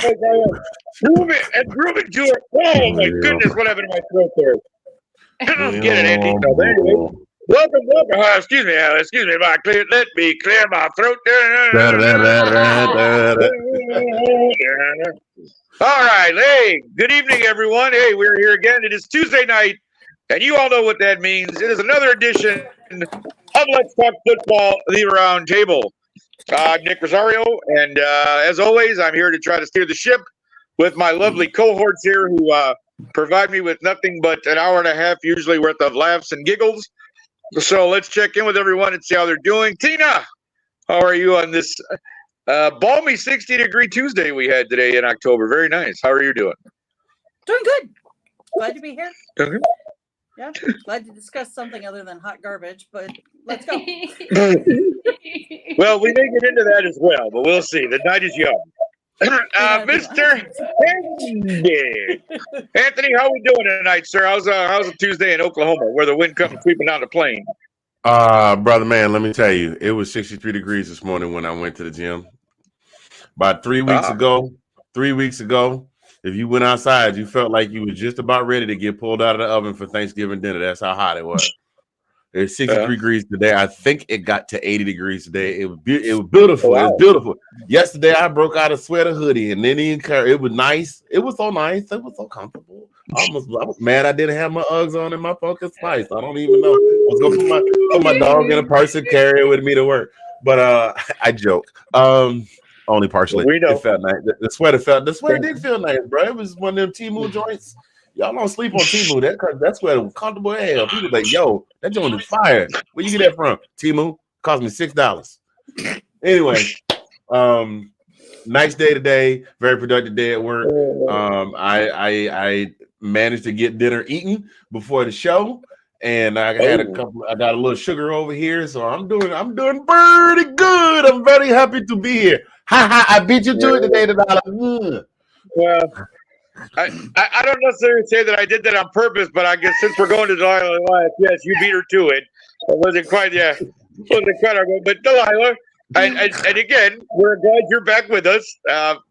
Groove it to it. Oh my goodness, what happened to my throat there? Get it, Andy. So anyway, welcome. Excuse me, let me clear my throat. All right, hey, good evening, everyone. Hey, we're here again. It is Tuesday night, and you all know what that means. It is another edition of Let's Talk Football, the Roundtable. I'm Nick Rosario, and as always, I'm here to try to steer the ship with my lovely cohorts here who provide me with nothing but an hour and a half, usually worth of laughs and giggles. So let's check in with everyone and see how they're doing. Tina, how are you on this balmy 60-degree Tuesday we had today in October? Very nice. How are you doing? Doing good. Glad to be here. Okay. Yeah, glad to discuss something other than hot garbage, but let's go. Well, we may get into that as well, but we'll see. The night is young. Mr. Anthony, how we doing tonight, sir? How's a Tuesday in Oklahoma where the wind comes sweeping down the plain? Brother man, let me tell you, it was 63 degrees this morning when I went to the gym. About 3 weeks ago, if you went outside, you felt like you were just about ready to get pulled out of the oven for Thanksgiving dinner. That's how hot it was. It's 63 degrees today. I think it got to 80 degreys today. It was beautiful. Wow. It was beautiful. Yesterday, I broke out a sweater hoodie, and then it was nice. It was so nice. It was so comfortable. I was mad I didn't have my Uggs on in my pumpkin spice. I don't even know. I was going to put my dog in a purse and carry it with me to work. But I joke. Only partially. We know. It felt nice. The sweater did feel nice, bro. It was one of them Temu joints. Y'all don't sleep on Temu. That's where it was comfortable as hell. People like, yo, that joint is fire. Where you get that from? Temu cost me $6. Anyway, nice day today. Very productive day at work. I managed to get dinner eaten before the show, and I got a little sugar over here, so I'm doing pretty good. I'm very happy to be here. Ha ha! I beat you to it today. Well. I don't necessarily say that I did that on purpose, but I guess since we're going to Delilah, yes, you beat her to it. It wasn't quite but Delilah, and again, we're glad you're back with us.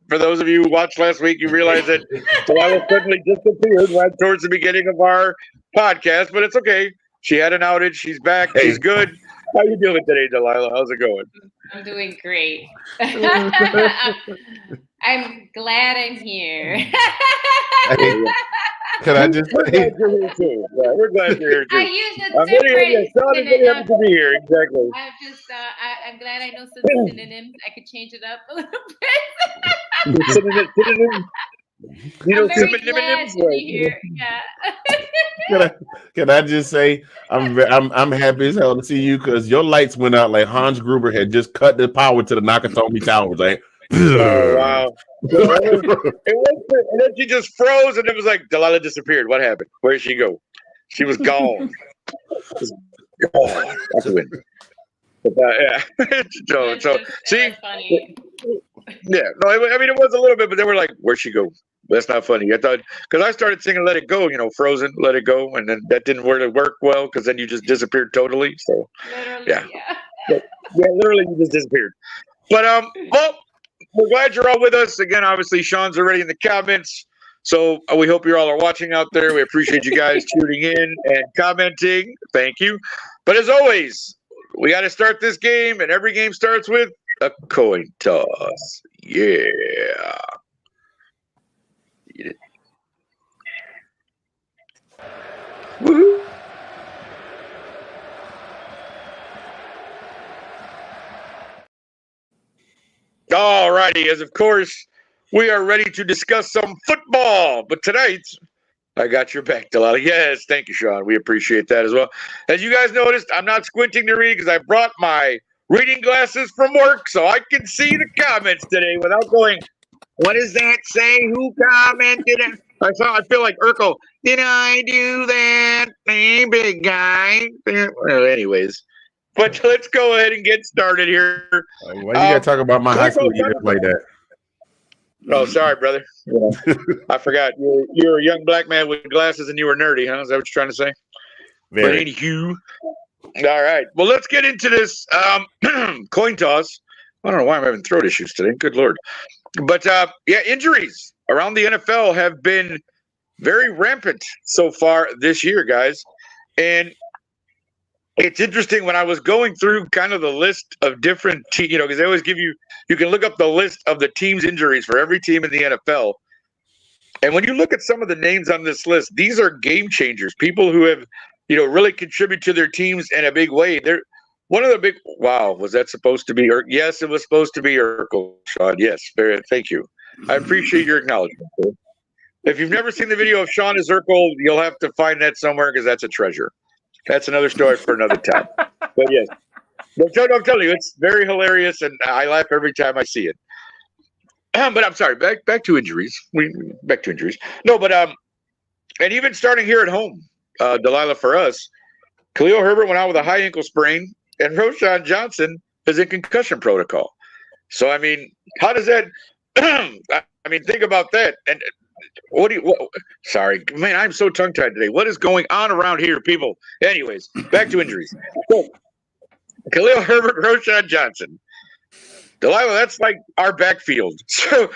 For those of you who watched last week, you realize that Delilah suddenly disappeared right towards the beginning of our podcast, but it's okay. She had an outage. She's back. She's good. How you doing today, Delilah? How's it going? I'm doing great. I'm glad I'm here. Can I just we're glad you're here too. Yeah, we're glad you're here too. I used a different synonym to be here. Exactly. I'm glad I know some synonyms. I could change it up a little bit. Synonym. You know, I'm very glad to be here. Yeah. Can I just say I'm happy as hell to see you because your lights went out like Hans Gruber had just cut the power to the Nakatomi Towers. Like, oh wow! And then she just froze, and it was like Delilah disappeared. What happened? Where did she go? She was gone. That's a win. But, yeah. so see, funny. Yeah, no, I mean it was a little bit, but they were like, "Where'd she go?" That's not funny. I thought because I started singing "Let It Go," Frozen, "Let It Go," and then that didn't really work well because then you just disappeared totally. So Literally, yeah, literally you just disappeared. But well, we're glad you're all with us again. Obviously, Sean's already in the comments, so we hope you all are watching out there. We appreciate you guys tuning in and commenting. Thank you. But as always, we got to start this game, and every game starts with a coin toss. Yeah. Woo-hoo. All righty, as of course, we are ready to discuss some football. But tonight, I got your back, Delilah. Yes, thank you, Sean. We appreciate that as well. As you guys noticed, I'm not squinting to read because I brought my reading glasses from work so I can see the comments today without going, what does that say? Who commented? I feel like Urkel. Did I do that? Hey, big guy. Well, anyways. But let's go ahead and get started here. Why you gotta talk about my high school years like that? Oh, sorry, brother. Yeah. I forgot. You're a young black man with glasses and you were nerdy, huh? Is that what you're trying to say? Very. But anywho. All right. Well, let's get into this coin toss. I don't know why I'm having throat issues today. Good Lord. But yeah, injuries around the NFL have been very rampant so far this year, guys. And it's interesting when I was going through kind of the list of different teams, because they always give you can look up the list of the team's injuries for every team in the NFL. And when you look at some of the names on this list, these are game changers, people who have, really contribute to their teams in a big way. They're one of the big, wow, was that supposed to be, yes, it was supposed to be Urkel, Sean. Yes, thank you. I appreciate your acknowledgement. Sir. If you've never seen the video of Sean as Urkel, you'll have to find that somewhere because that's a treasure. That's another story for another time. But yes, I'm telling you, it's very hilarious, and I laugh every time I see it. But I'm sorry. Back to injuries. Back to injuries. No, but and even starting here at home, Delilah, for us, Khalil Herbert went out with a high ankle sprain, and Roschon Johnson is in concussion protocol. So I mean, how does that? I mean, think about that. And sorry, man, I'm so tongue tied today. What is going on around here, people? Anyways, back to injuries. So, Khalil Herbert, Roschon Johnson. Delilah, that's like our backfield. So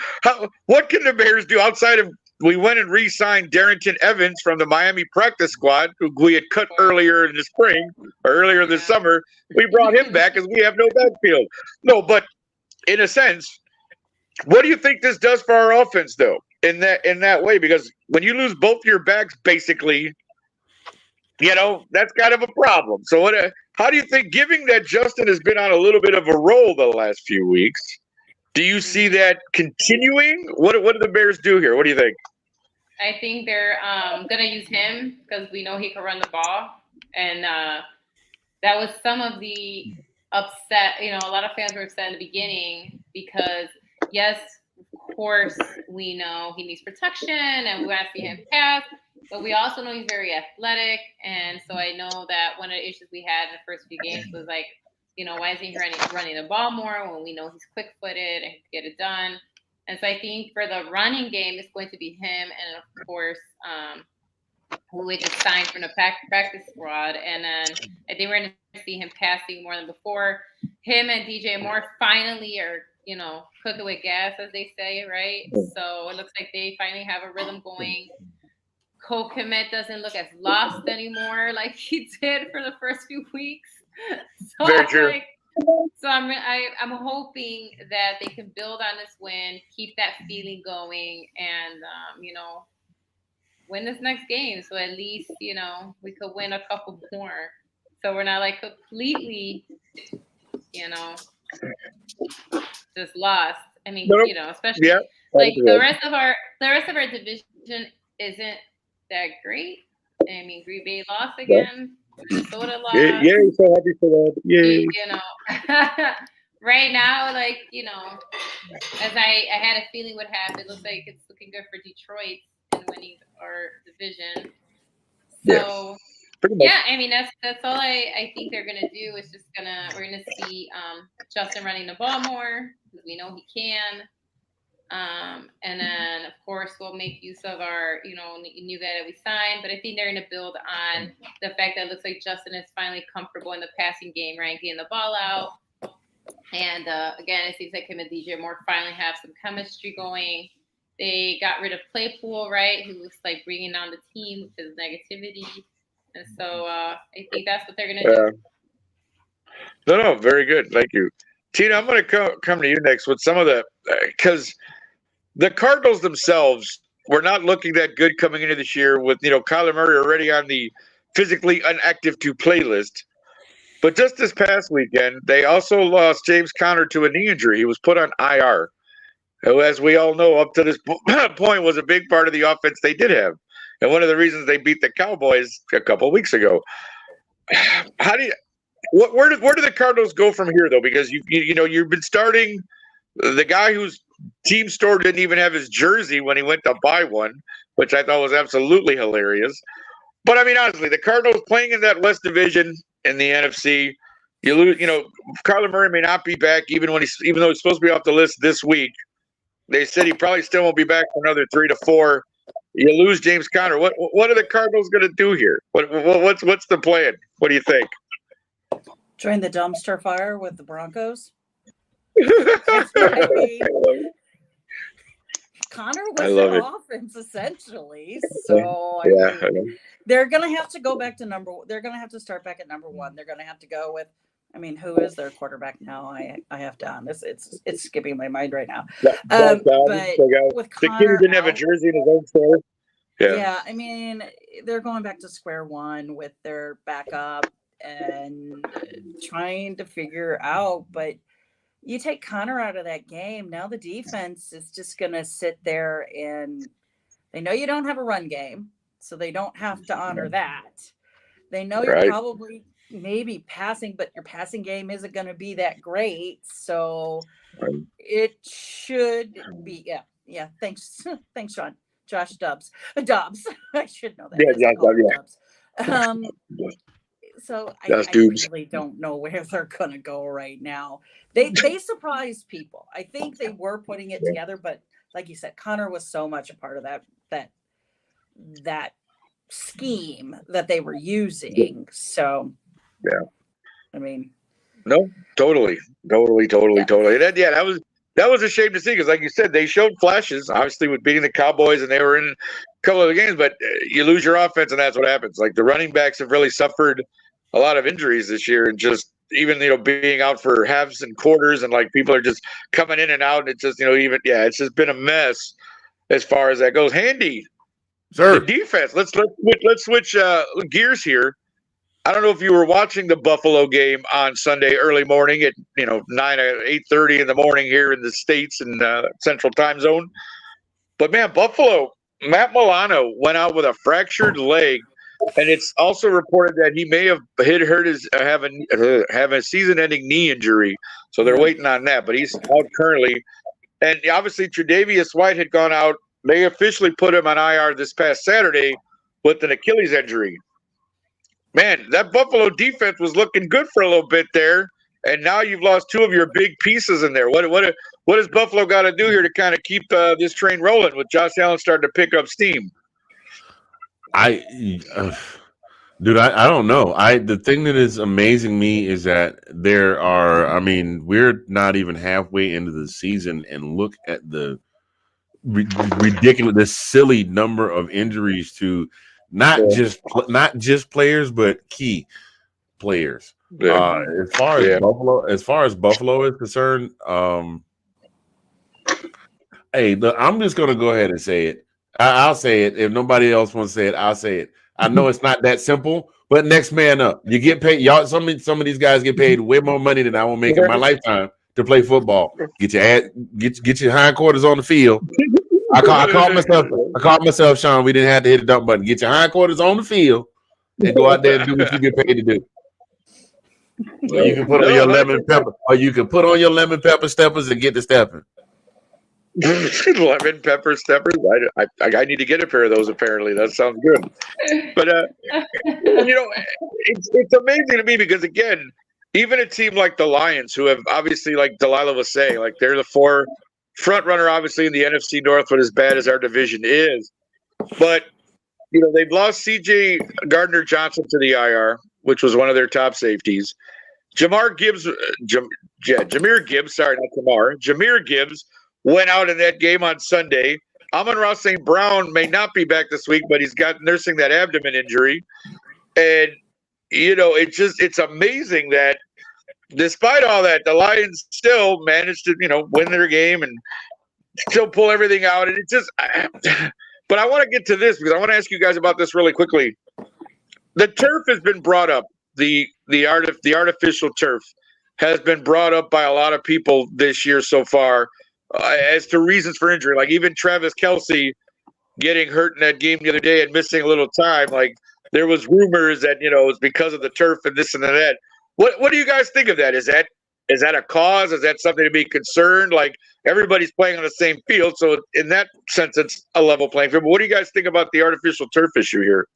what can the Bears do outside of we went and re-signed Darrington Evans from the Miami practice squad, who we had cut earlier in the spring or earlier this summer. We brought him back because we have no backfield. No, but in a sense, what do you think this does for our offense, though, in that way? Because when you lose both your backs, basically, that's kind of a problem. So how do you think, given that Justin has been on a little bit of a roll the last few weeks, do you see that continuing? What do the Bears do here? What do you think? I think they're going to use him because we know he can run the ball. And that was some of the upset. A lot of fans were upset in the beginning because, yes, of course, we know he needs protection and we want to see him pass. But we also know he's very athletic. And so I know that one of the issues we had in the first few games was like, why isn't he running the ball more when we know he's quick-footed and can get it done? And so I think for the running game, it's going to be him and, of course, who we just signed from the practice squad. And then I think we're going to see him passing more than before. Him and DJ Moore finally are, cooking with gas, as they say, right? So it looks like they finally have a rhythm going. Cole Kmet doesn't look as lost anymore like he did for the first few weeks. So very true. I'm hoping that they can build on this win, keep that feeling going, and win this next game. So at least we could win a couple more. So we're not like completely, just lost. I mean, especially like the rest of our division isn't that great. I mean, Green Bay lost again. Minnesota lost. Yeah, so happy for that. Yay. Right now, like, as I had a feeling would happen, it looks like it's looking good for Detroit in winning our division. So, yeah, I mean, that's all I think they're going to do is we're going to see Justin running the ball more because we know he can. And then, of course, we'll make use of our, new guy that we signed. But I think they're going to build on the fact that it looks like Justin is finally comfortable in the passing game, right? Getting the ball out. And, again, it seems like him and DJ Moore finally have some chemistry going. They got rid of Claypool, right? Who was, like, bringing down the team with his negativity. And so I think that's what they're going to do. No, very good. Thank you. Tina, I'm going to come to you next with some of the because the Cardinals themselves were not looking that good coming into this year with, Kyler Murray already on the physically inactive to play list. But just this past weekend, they also lost James Conner to a knee injury. He was put on IR, who, as we all know, up to this point was a big part of the offense they did have. And one of the reasons they beat the Cowboys a couple of weeks ago. Where do the Cardinals go from here, though? Because you've been starting the guy whose team store didn't even have his jersey when he went to buy one, which I thought was absolutely hilarious. But I mean, honestly, the Cardinals playing in that West Division in the NFC, you lose. Kyler Murray may not be back even though he's supposed to be off the list this week. They said he probably still won't be back for another 3 to 4. You lose James Conner. What are the Cardinals going to do here? What's the plan? What do you think? Join the dumpster fire with the Broncos. Connor I was love their it. offense essentially. So Yeah. I mean, they're gonna have to go back to they're gonna have to start back at number one. They're gonna have to go with, I mean, who is their quarterback now? I have to honest. It's skipping my mind right now. But with The kid who Connor didn't have a out, jersey in his own store. yeah, I mean, they're going back to square one with their backup and trying to figure out. But you take Connor out of that game, now the defense is just going to sit there, and they know you don't have a run game, so they don't have to honor that. They know you're probably maybe passing, but your passing game isn't going to be that great. So it should be, yeah. Thanks, Sean. Josh Dobbs. I should know that. Yeah, Dobbs. So I really don't know where they're going to go right now. They surprised people. I think they were putting it together, but like you said, Connor was so much a part of that scheme that they were using. So yeah, I mean, no, totally. That was a shame to see, because, like you said, they showed flashes, obviously, with beating the Cowboys, and they were in a couple of the games. But you lose your offense, and that's what happens. Like, the running backs have really suffered a lot of injuries this year, and just even being out for halves and quarters, and like people are just coming in and out. And it's just it's just been a mess as far as that goes. Handy, sir. the defense. Let's switch gears here. I don't know if you were watching the Buffalo game on Sunday early morning at 8:30 in the morning here in the States in Central Time Zone. But man, Buffalo, Matt Milano went out with a fractured leg, and it's also reported that he may have have a season-ending knee injury. So they're waiting on that, but he's out currently. And obviously, Tre'Davious White had gone out. They officially put him on IR this past Saturday with an Achilles injury. Man, that Buffalo defense was looking good for a little bit there, and now you've lost two of your big pieces in there. What does Buffalo got to do here to kind of keep this train rolling with Josh Allen starting to pick up steam? Dude, I don't know. The thing that is amazing me is that there are. I mean, we're not even halfway into the season, and look at the ridiculous, this silly number of injuries to not just players, but key players. As far as Buffalo is concerned, hey, look, I'm just gonna go ahead and say it. I'll say it. If nobody else wants to say it, I'll say it. I know it's not that simple, but next man up. You get paid. Y'all, some of these guys get paid way more money than I will make in my lifetime to play football. Get your hindquarters on the field. I caught myself, Sean. We didn't have to hit the dump button. Get your hindquarters on the field and go out there and do what you get paid to do. Or you can put on your lemon pepper, or you can put on your lemon pepper steppers and get to stepping. Lemon pepper steppers. I need to get a pair of those. Apparently, that sounds good. But it's amazing to me because, again, even a team like the Lions, who have obviously, like Delilah was saying, like they're the front runner, obviously, in the NFC North, but as bad as our division is. But, they've lost C.J. Gardner-Johnson to the IR, which was one of their top safeties. Jameer Gibbs went out in that game on Sunday. Amon-Ra St. Brown may not be back this week, but he's nursing that abdomen injury. And, it's amazing that despite all that, the Lions still managed to, win their game and still pull everything out. And but I want to get to this because I want to ask you guys about this really quickly. The turf has been brought up. The artificial turf has been brought up by a lot of people this year so far as to reasons for injury. Like even Travis Kelce getting hurt in that game the other day and missing a little time. Like there was rumors that it's because of the turf and this and that. What do you guys think of that? Is that a cause? Is that something to be concerned? Like everybody's playing on the same field, so in that sense, it's a level playing field. But what do you guys think about the artificial turf issue here?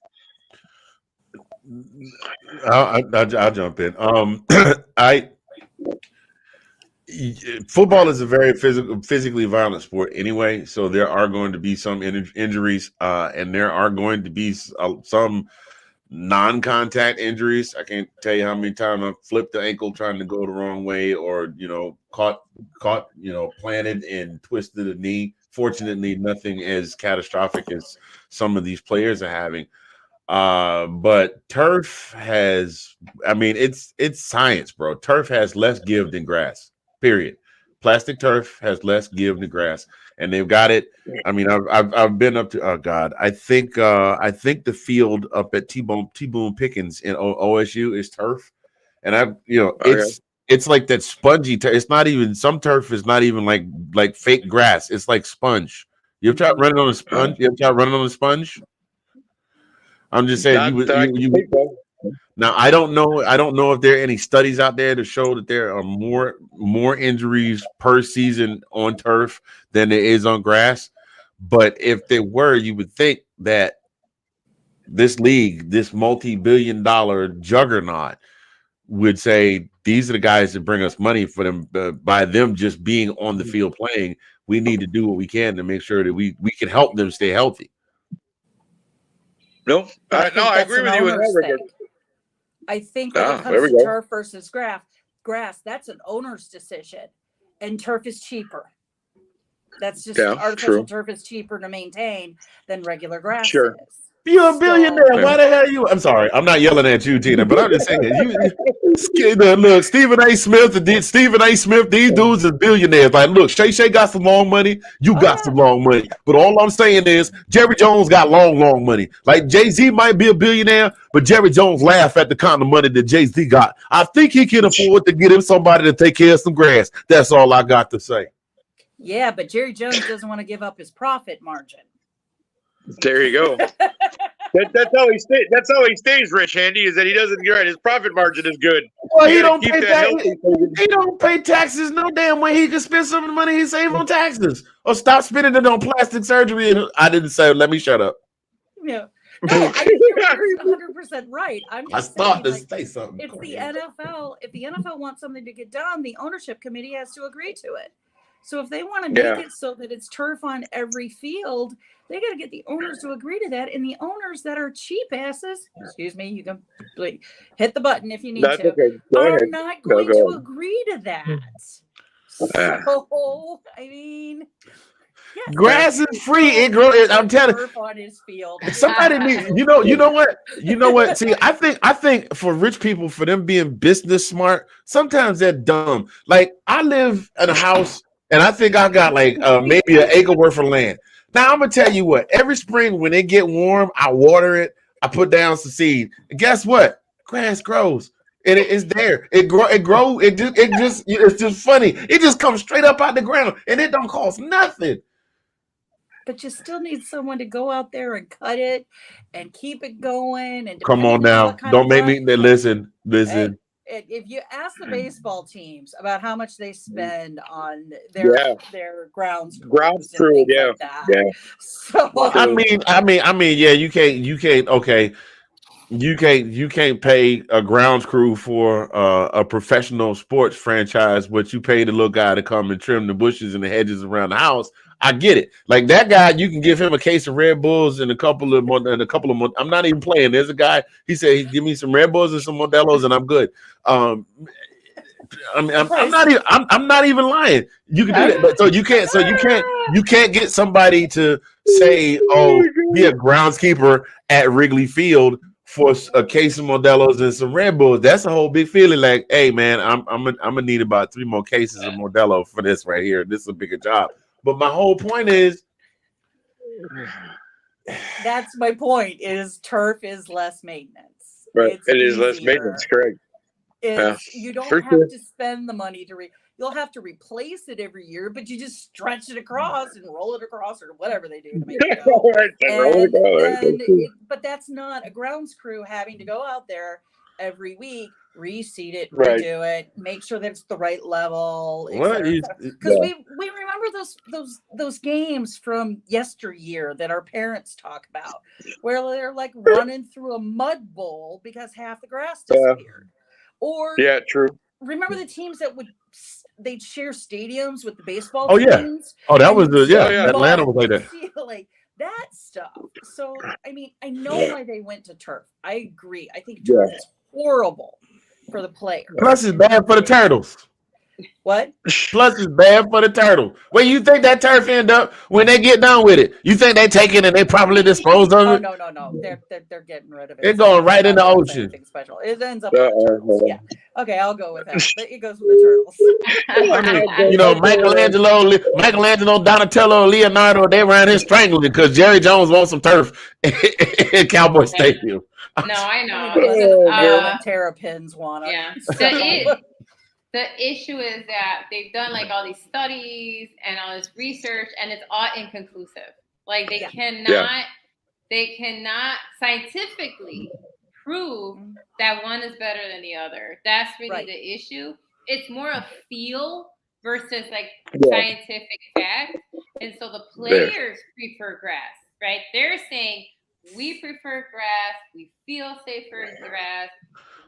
I'll jump in. Football is a very physically violent sport anyway, so there are going to be some injuries, and there are going to be some non-contact injuries. I can't tell you how many times I've flipped the ankle trying to go the wrong way, or caught planted and twisted a knee Fortunately, nothing as catastrophic as some of these players are having. But turf has, I mean, it's science, bro. Turf has less give than grass. Period. Plastic turf has less give than grass, and they've got it. I mean, I've been up to, oh God, I think the field up at T-Boone Pickens in OSU is turf, and Okay. it's like that spongy turf. It's not even, some turf is not even like fake grass. It's like sponge. You ever tried running on a sponge? You ever tried running on a sponge? I'm just saying Not that I can think of. now I don't know if there are any studies out there to show that there are more injuries per season on turf than there is on grass. But if there were, you would think that this league, this multi-billion-dollar juggernaut, would say these are the guys that bring us money. For them, by them just being on the field playing, we need to do what we can to make sure that we can help them stay healthy. No, I agree with you in that regard. I think when it there comes we to go. turf versus grass, that's an owner's decision, and turf is cheaper. That's just artificial turf is cheaper to maintain than regular grass Sure. is. You're a billionaire. Why the hell you? I'm sorry, I'm not yelling at you, Tina, but I'm just saying look, Stephen A. Smith, these dudes are billionaires. Like, look, Shay got some long money, you got some long money. But all I'm saying is Jerry Jones got long money. Like, Jay-Z might be a billionaire, but Jerry Jones laugh at the kind of money that Jay-Z got. I think he can afford to get him somebody to take care of some grass. That's all I got to say. Yeah, but Jerry Jones doesn't want to give up his profit margin. There you go. That's how he stays. That's how he stays rich, Andy. Is that he doesn't get right. His profit margin is good. Well, he don't pay taxes no damn way. He can spend some of the money he saved on taxes, or stop spending it on plastic surgery. I didn't say. Let me shut up. Yeah. No, I think you're 100% right. I thought to say something. It's the NFL. If the NFL wants something to get done, the ownership committee has to agree to it. So if they want to make it so that it's turf on every field, they got to get the owners to agree to that. And the owners that are cheap asses, excuse me, you can hit the button if you need to, are not going to agree to that. So, I mean, grass is free. It grows. I'm telling you, on his field. Somebody needs. You know what? See, I think for rich people, for them being business smart, sometimes they're dumb. Like, I live in a house, and I think I got like maybe an acre worth of land. Now I'm gonna tell you what. Every spring when it get warm, I water it. I put down some seed. And guess what? Grass grows. And it's there. It grow. It's just funny. It just comes straight up out the ground, and it don't cost nothing. But you still need someone to go out there and cut it and keep it going. And come on now, don't make me listen. If you ask the baseball teams about how much they spend on their grounds crew, like that. So I mean, yeah, you can't. Okay, you can't pay a grounds crew for a professional sports franchise, but you pay the little guy to come and trim the bushes and the hedges around the house. I get it. Like, that guy, you can give him a case of Red Bulls and a couple of months. I'm not even playing. There's a guy. He said, "Give me some Red Bulls and some Modelo's, and I'm good." I'm not even lying. You can do that, but you can't get somebody to say, "Oh, be a groundskeeper at Wrigley Field for a case of Modelo's and some Red Bulls." That's a whole big feeling. Like, hey man, I'm gonna need about 3 more cases of Modelo for this right here. This is a bigger job. But my whole point is, that's my point. Is turf is less maintenance. Right. It is less maintenance. Correct. You don't have to spend the money to you'll have to replace it every year, but you just stretch it across and roll it across or whatever they do to make it go. But that's not a grounds crew having to go out there every week, reseed it, redo it, make sure that it's the right level. Because we remember those games from yesteryear that our parents talk about, where they're like running through a mud bowl because half the grass disappeared. Or true. Remember the teams that they'd share stadiums with the baseball teams? Oh, that was Atlanta was like that. Like that stuff. So I mean, I know why they went to turf. I agree. I think turf is horrible for the player. Plus, it's bad for the turtles. What? Plus, it's bad for the turtle. Where you think that turf end up when they get done with it? You think they take it and they properly dispose of Oh it? no. They're getting rid of it. It's going right in the ocean. Anything special. It ends up with the turtles. Yeah. Okay, I'll go with that. It goes with the turtles. I mean, you know, Michelangelo, Donatello, Leonardo, they ran his strangling because Jerry Jones wants some turf in Cowboy Stadium. No, I know. I mean, It's just, Terrapins want it. yeah. So. The issue is that they've done like all these studies and all this research, and it's all inconclusive. Like they cannot scientifically prove that one is better than the other. That's really the issue. It's more a feel versus like scientific fact. And so the players prefer grass, right? They're saying we prefer grass. We feel safer in grass.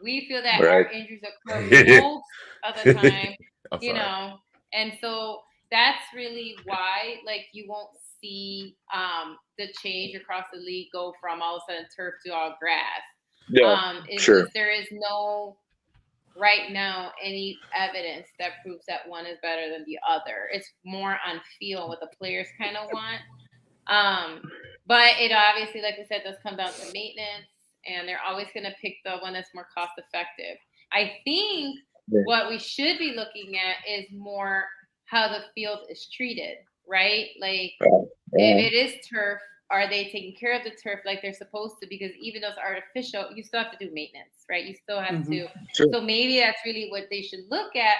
We feel that our injuries occur most of the time, you know, and so that's really why, like, you won't see the change across the league go from all of a sudden turf to all grass. Just there is no right now any evidence that proves that one is better than the other. It's more on feel what the players kind of want. But it obviously, like we said, does come down to maintenance. And they're always going to pick the one that's more cost effective. I think what we should be looking at is more how the field is treated, right? Like if it is turf, are they taking care of the turf like they're supposed to? Because even though it's artificial, you still have to do maintenance, right? You still have to. Sure. So maybe that's really what they should look at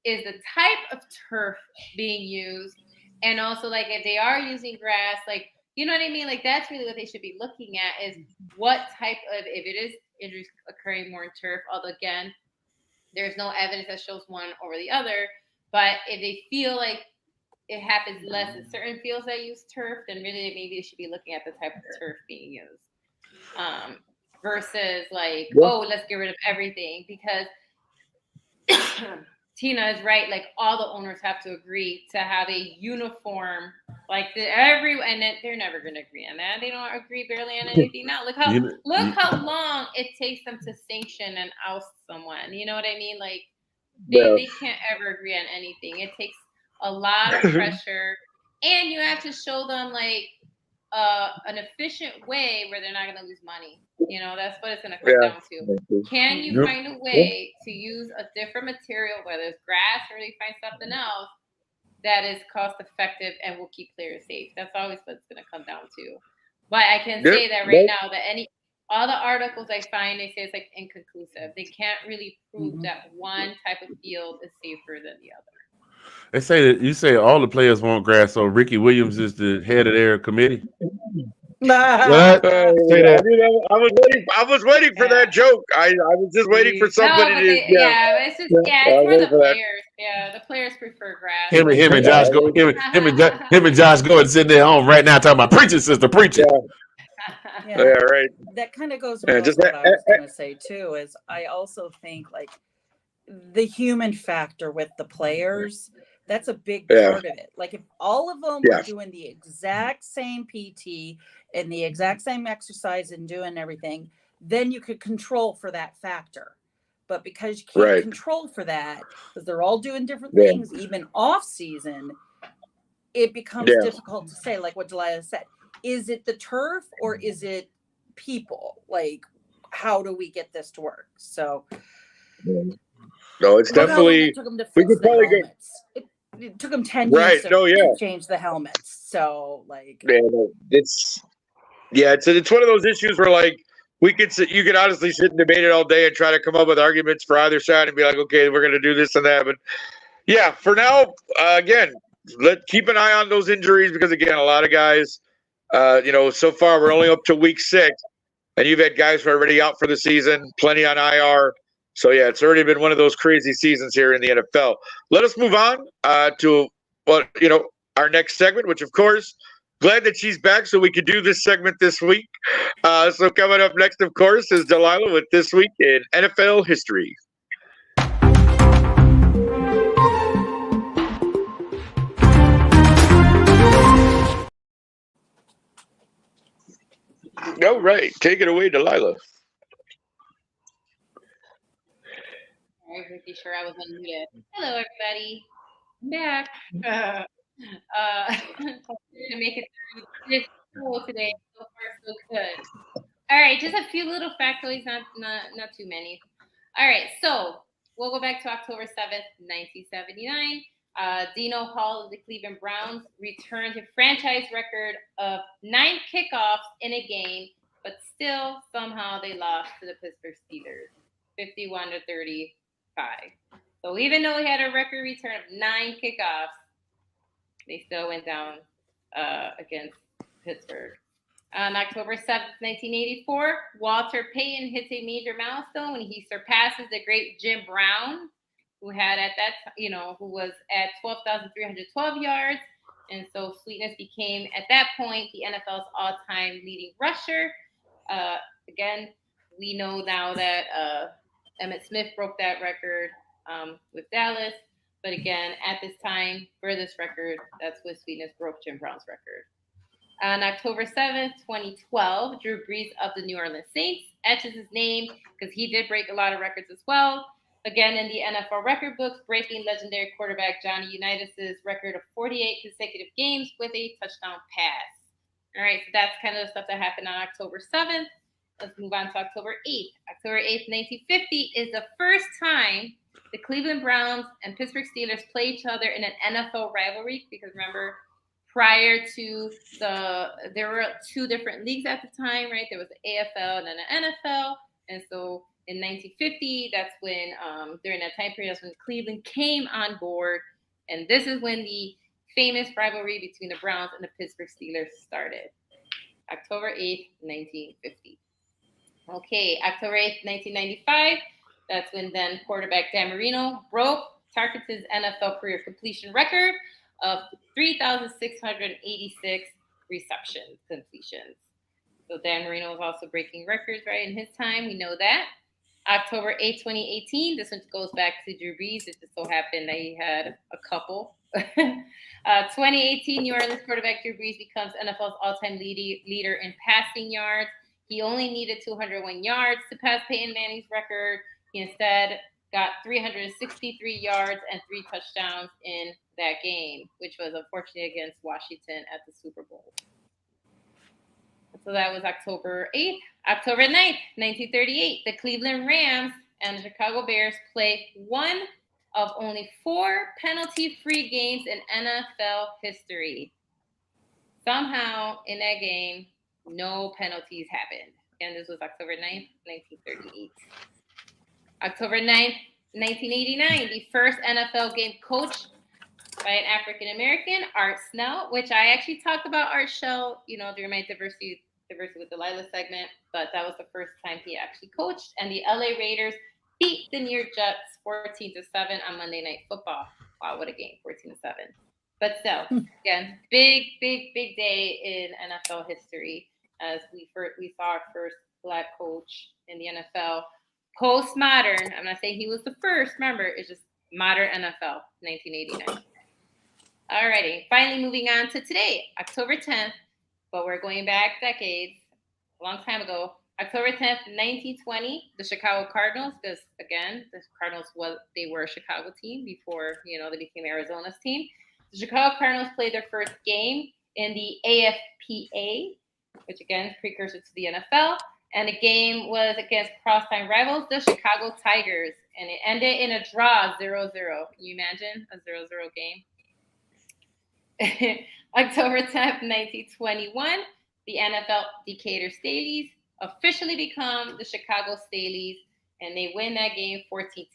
is the type of turf being used. And also like if they are using grass, like, you know what I mean? Like that's really what they should be looking at is what type of, if it is injuries occurring more in turf, although again, there's no evidence that shows one over the other. But if they feel like it happens less in certain fields that use turf, then really maybe they should be looking at the type of turf being used. Versus like, oh, let's get rid of everything because Tina is right. Like all the owners have to agree to have a uniform, like and they're never going to agree on that. They don't agree barely on anything now. Look how long it takes them to sanction and oust someone. You know what I mean? Like they can't ever agree on anything. It takes a lot of pressure, and you have to show them like an efficient way where they're not going to lose money. You know, that's what it's going to come down to. Can you find a way to use a different material, whether it's grass or they find something else that is cost effective and will keep players safe? That's always what it's going to come down to. But I can say that right now that all the articles I find, they say it's like inconclusive. They can't really prove that one type of field is safer than the other. They say that you say all the players want grass, so Ricky Williams is the head of their committee. What? Say that. I was waiting for that joke. I was just waiting for somebody to. It's just it's for the players. Yeah, the players prefer grass. Him and Josh him and Josh Gordon sitting there home right now talking about preaching, sister, preaching. Yeah, right. That kind of goes with what I was going to say too. Is I also think like the human factor with the players. That's a big part of it. Like if all of them were doing the exact same PT and the exact same exercise and doing everything, then you could control for that factor. But because you can't control for that, because they're all doing different things, even off season, it becomes difficult to say, like what Delilah said. Is it the turf or is it people? Like, how do we get this to work? So no, it's definitely it took them to fix the helmets. It took them 10 years to change the helmets. So like it's one of those issues where like you could honestly sit and debate it all day and try to come up with arguments for either side and be like, okay, we're going to do this and that. But yeah, for now, again, keep an eye on those injuries because again, a lot of guys, so far we're only up to week 6 and you've had guys who are already out for the season, plenty on IR. So, yeah, it's already been one of those crazy seasons here in the NFL. Let us move on to our next segment, which, of course, glad that she's back so we could do this segment this week. So coming up next, of course, is Delilah with This Week in NFL History. All right. Take it away, Delilah. was making sure I was unmuted. Hello, everybody. I'm back. To make it through this school today. So far, so good. All right, just a few little factoids, not too many. All right, so we'll go back to October 7th, 1979. Dino Hall of the Cleveland Browns returned a franchise record of 9 kickoffs in a game, but still somehow they lost to the Pittsburgh Steelers, 51-35. So even though he had a record return of 9 kickoffs, they still went down against Pittsburgh. On October 7th, 1984, Walter Payton hits a major milestone when he surpasses the great Jim Brown, who had who was at 12,312 yards. And so Sweetness became, at that point, the NFL's all-time leading rusher. Again, we know now that Emmitt Smith broke that record with Dallas. But again, at this time, for this record, that's when Sweetness broke Jim Brown's record. On October 7th, 2012, Drew Brees of the New Orleans Saints etches his name because he did break a lot of records as well. Again, in the NFL record books, breaking legendary quarterback Johnny Unitas' record of 48 consecutive games with a touchdown pass. All right, so that's kind of the stuff that happened on October 7th. Let's move on to October 8th. October 8th, 1950 is the first time the Cleveland Browns and Pittsburgh Steelers play each other in an NFL rivalry, because remember, prior to there were 2 different leagues at the time, right? There was the AFL and then the NFL. And so in 1950, that's when, during that time period, that's when Cleveland came on board. And this is when the famous rivalry between the Browns and the Pittsburgh Steelers started. October 8th, 1950. Okay, October 8th, 1995. That's when then quarterback Dan Marino broke Tarkenton's NFL career completion record of 3,686 reception completions. So Dan Marino was also breaking records, right, in his time. We know that. October 8, 2018, this one goes back to Drew Brees. It just so happened that he had a couple. 2018, New Orleans quarterback Drew Brees becomes NFL's all-time leader in passing yards. He only needed 201 yards to pass Peyton Manning's record. He instead got 363 yards and 3 touchdowns in that game, which was unfortunately against Washington at the Super Bowl. So that was October 8th. October 9th, 1938, the Cleveland Rams and the Chicago Bears play one of only 4 penalty-free games in NFL history. Somehow, in that game, no penalties happened. Again, this was October 9th, 1938. October 9th, 1989, the first NFL game coached by an African-American, Art Snell, which I actually talked about Art show, during my Diversity with Delilah segment, but that was the first time he actually coached. And the LA Raiders beat the New York Jets 14-7 on Monday Night Football. Wow, what a game, 14-7. But still, again, big day in NFL history as we saw our first Black coach in the NFL. Postmodern, I'm not saying he was the first, remember, it's just modern NFL, 1989. Alrighty, finally moving on to today, October 10th, but we're going back decades, a long time ago. October 10th, 1920, the Chicago Cardinals, because again, the Cardinals they were a Chicago team before, they became Arizona's team. The Chicago Cardinals played their first game in the AFPA, which again is precursor to the NFL. And the game was against crosstown rivals, the Chicago Tigers. And it ended in a draw, 0-0. Can you imagine a 0-0 game? October 10th, 1921, the NFL Decatur Staleys officially become the Chicago Staleys, and they win that game 14-10.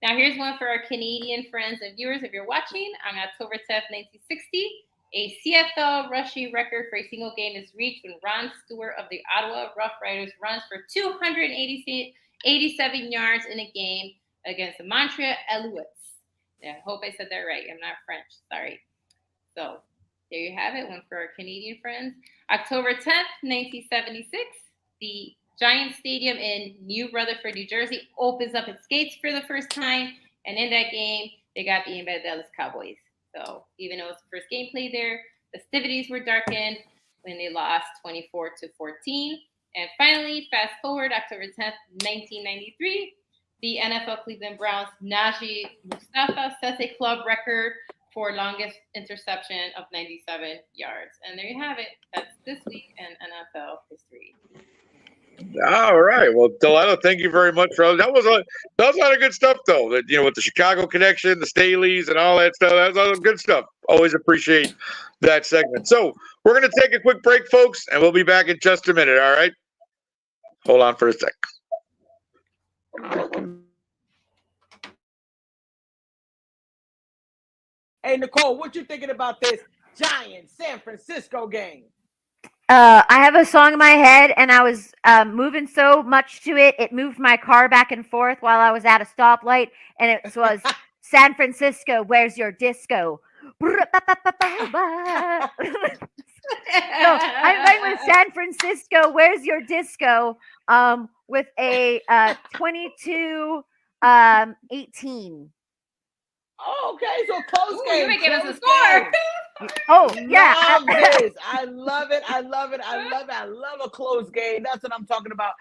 Now, here's one for our Canadian friends and viewers. If you're watching, on October 10th, 1960, a CFL rushing record for a single game is reached when Ron Stewart of the Ottawa Rough Riders runs for 287 yards in a game against the Montreal Alouettes. Yeah, I hope I said that right. I'm not French. Sorry. So there you have it, one for our Canadian friends. October 10th, 1976, the Giants Stadium in New Rutherford, New Jersey opens up its gates for the first time. And in that game, they got beaten by the Dallas Cowboys. So even though it was the first game played there, festivities were darkened when they lost 24-14. And finally, fast forward October 10th, 1993, the NFL Cleveland Browns Najee Mustafa sets a club record for longest interception of 97 yards. And there you have it. That's this week in NFL history. All right. Well, Delilah, thank you very much for that. Was a lot of good stuff, though. That with the Chicago connection, the Staleys, and all that stuff. That was all good stuff. Always appreciate that segment. So we're going to take a quick break, folks, and we'll be back in just a minute. All right. Hold on for a sec. Hey, Nicole, what you thinking about this Giants San Francisco game? I have a song in my head, and I was moving so much to it, it moved my car back and forth while I was at a stoplight, and it was San Francisco, where's your disco? So I'm going with San Francisco, where's your disco? With a 22-18. Oh, okay, so close game. You may give us a close score. game. Oh, yeah. Love this. I love it. I love it. I love it. I love a close game. That's what I'm talking about.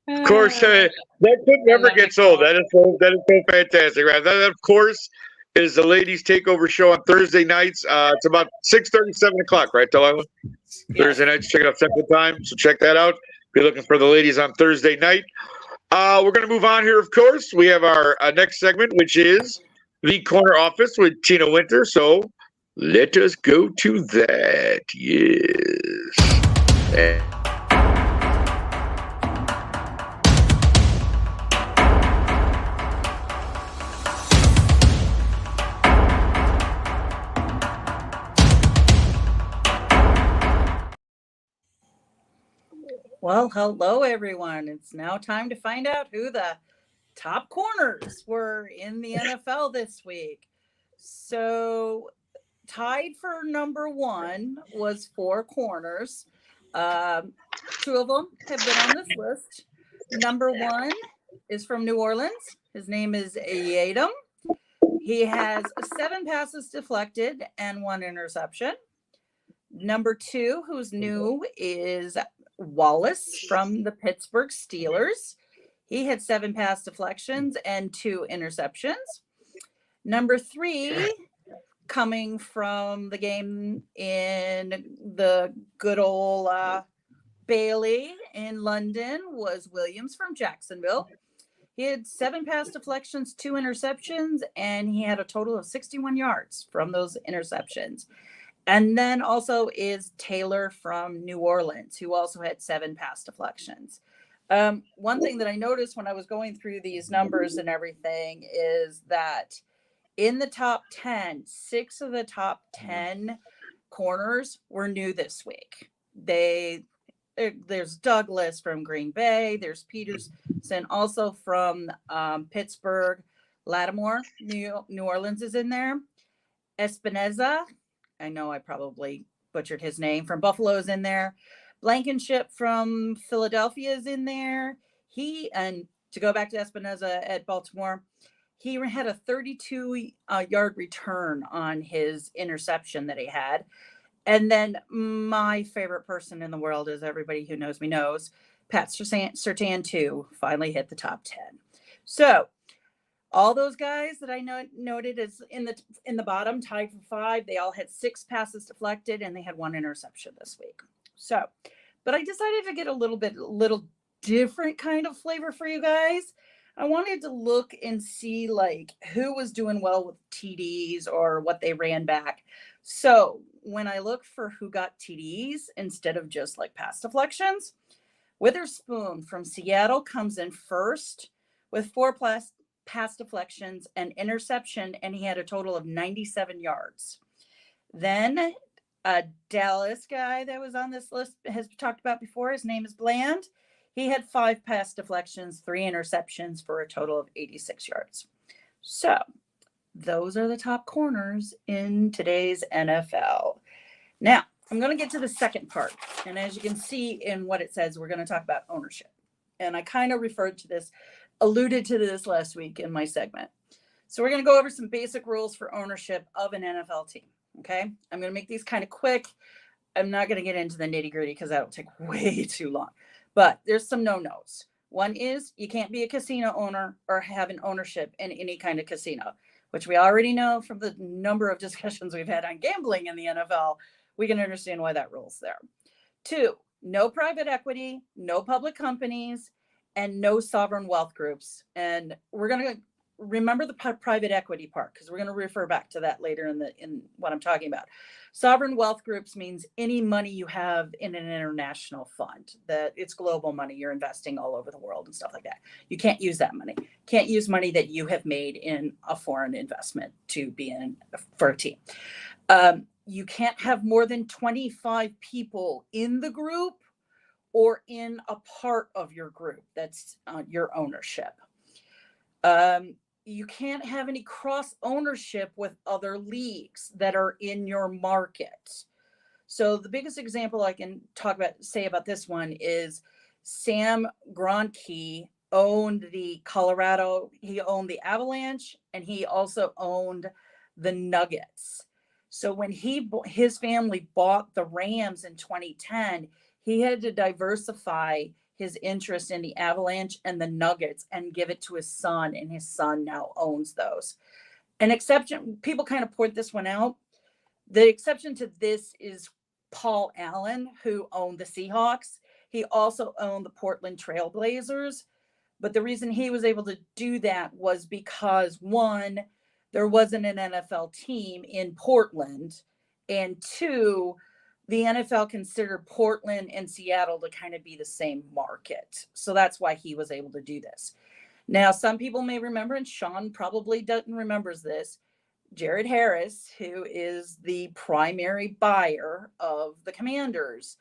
Of course, that clip never gets old. That is so fantastic, right? That, of course, is the ladies' takeover show on Thursday nights. It's about 6:30, 7 o'clock, right, Delilah? Thursday nights, check it out Central Time. So check that out. Be looking for the ladies on Thursday night. We're going to move on here, of course. We have our next segment, which is the Corner Office with Tina Winter. So let us go to that. Yes. Well, hello, everyone. It's now time to find out who the top corners were in the NFL this week. So, tied for number one was 4 corners. 2 of them have been on this list. Number 1 is from New Orleans. His name is Yadam. He has 7 passes deflected and 1 interception. Number 2, who's new, is Wallace from the Pittsburgh Steelers. He had 7 pass deflections and 2 interceptions. Number 3, coming from the game in the good old Bailey in London, was Williams from Jacksonville. He had 7 pass deflections, 2 interceptions, and he had a total of 61 yards from those interceptions. And then also is Taylor from New Orleans, who also had 7 pass deflections. One thing that I noticed when I was going through these numbers and everything is that in the top 10, 6 of the top 10 corners were new this week. There's Douglas from Green Bay. There's Peterson also from Pittsburgh. Lattimore, New Orleans is in there. Espinoza, I know I probably butchered his name, from Buffalo is in there. Blankenship from Philadelphia is in there. And to go back to Espinoza at Baltimore, he had a 32-yard return on his interception that he had. And then my favorite person in the world, as everybody who knows me knows, Pat Surtain too, finally hit the top 10. So all those guys that I noted is in the bottom, tied for 5. They all had 6 passes deflected, and they had 1 interception this week. So, but I decided to get a little different kind of flavor for you guys. I wanted to look and see like who was doing well with TDs or what they ran back. So when I look for who got TDs instead of just like pass deflections, Witherspoon from Seattle comes in first with 4 pass deflections and interception, and he had a total of 97 yards. Then a Dallas guy that was on this list has talked about before. His name is Bland. He had 5 pass deflections, 3 interceptions for a total of 86 yards. So those are the top corners in today's NFL. Now, I'm going to get to the second part. And as you can see in what it says, we're going to talk about ownership. And I kind of alluded to this last week in my segment. So we're going to go over some basic rules for ownership of an NFL team. Okay. I'm going to make these kind of quick. I'm not going to get into the nitty gritty because that'll take way too long. But there's some no-nos. One is you can't be a casino owner or have an ownership in any kind of casino, which we already know from the number of discussions we've had on gambling in the NFL. We can understand why that rule's there. 2, no private equity, no public companies, and no sovereign wealth groups. And we're going to remember the private equity part because we're going to refer back to that later in what I'm talking about. Sovereign wealth groups means any money you have in an international fund, that it's global money, you're investing all over the world and stuff like that. You can't use that money. Can't use money that you have made in a foreign investment to be in for a team. You can't have more than 25 people in the group or in a part of your group that's your ownership. You can't have any cross ownership with other leagues that are in your market. So the biggest example I can say about this one is Sam Greinke owned the Colorado, he owned the Avalanche, and he also owned the Nuggets. So when his family bought the Rams in 2010, he had to diversify his interest in the Avalanche and the Nuggets and give it to his son, and his son now owns those. An exception, people kind of point this one out. The exception to this is Paul Allen, who owned the Seahawks. He also owned the Portland Trail Blazers. But the reason he was able to do that was because, 1, there wasn't an NFL team in Portland, and 2, the NFL considered Portland and Seattle to kind of be the same market. So that's why he was able to do this. Now, some people may remember, and Sean probably doesn't remembers this, Jared Harris, who is the primary buyer of the Commanders.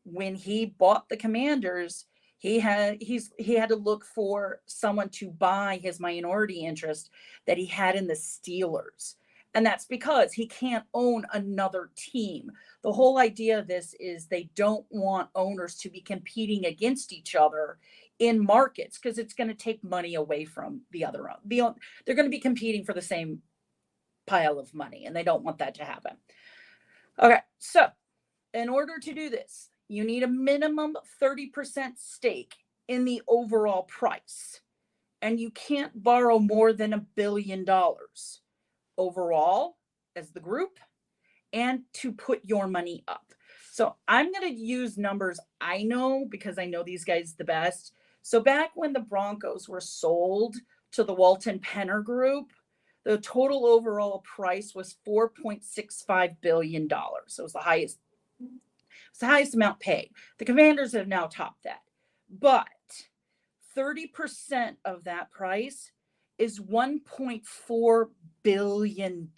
When he bought the Commanders, he had to look for someone to buy his minority interest that he had in the Steelers. And that's because he can't own another team. The whole idea of this is they don't want owners to be competing against each other in markets because it's going to take money away from the other. They're going to be competing for the same pile of money, and they don't want that to happen. Okay, so in order to do this, you need a minimum 30% stake in the overall price, and you can't borrow more than $1 billion overall as the group and to put your money up. So I'm going to use numbers I know because I know these guys the best. So back when the Broncos were sold to the Walton Penner Group, the total overall price was $4.65 billion. So it was the highest amount paid. The Commanders have now topped that. But 30% of that price is $1.4 billion.